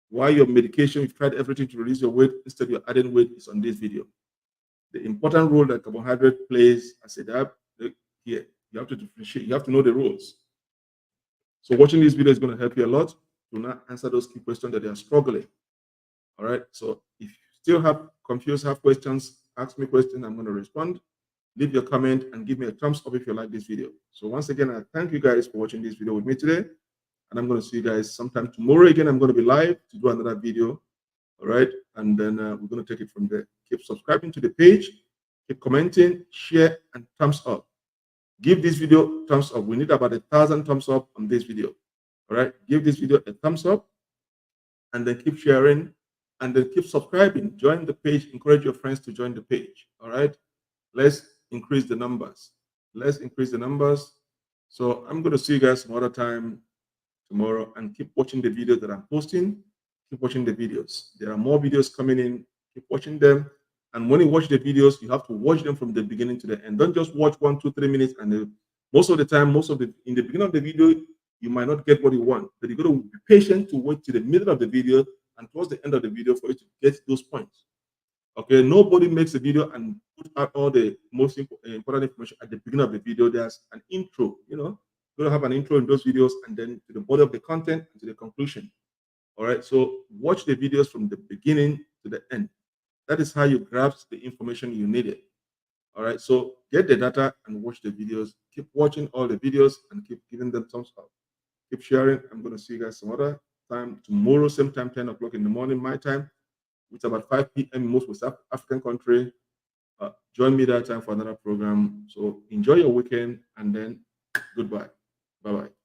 why your medication, you've tried everything to reduce your weight, instead you're adding weight, is on this video. The important role that carbohydrate plays as a diet, here, you have to differentiate, you have to know the rules. So watching this video is going to help you a lot to not answer those key questions that they are struggling. All right. So if you still have confused, have questions, ask me questions, I'm going to respond. Leave your comment and give me a thumbs up if you like this video. So once again, I thank you guys for watching this video with me today. And I'm going to see you guys sometime tomorrow again. I'm going to be live to do another video. All right. And then we're going to take it from there. Keep subscribing to the page. Keep commenting, share, and thumbs up. Give this video thumbs up. We need about 1,000 thumbs up on this video. All right. Give this video a thumbs up. And then keep sharing. And then keep subscribing. Join the page. Encourage your friends to join the page. All right. Let's increase the numbers. Let's increase the numbers. So I'm going to see you guys some other time tomorrow, and keep watching the videos that I'm posting. Keep watching the videos. There are more videos coming in. Keep watching them. And when you watch the videos, you have to watch them from the beginning to the end. Don't just watch 1, 2, 3 minutes. And most of the time, in the beginning of the video, you might not get what you want. But you got to be patient to wait to the middle of the video and towards the end of the video for you to get those points. Okay, nobody makes a video and put out all the most important information at the beginning of the video. There's an intro, you're going to have an intro in those videos, and then to the body of the content and to the conclusion. All right, so watch the videos from the beginning to the end. That is how you grasp the information you needed. All right, so get the data and watch the videos. Keep watching all the videos and keep giving them thumbs up. Keep sharing. I'm going to see you guys some other time tomorrow, same time, 10 o'clock in the morning, my time. It's about 5 p.m. in most West African country. Join me that time for another program. So enjoy your weekend, and then goodbye. Bye-bye.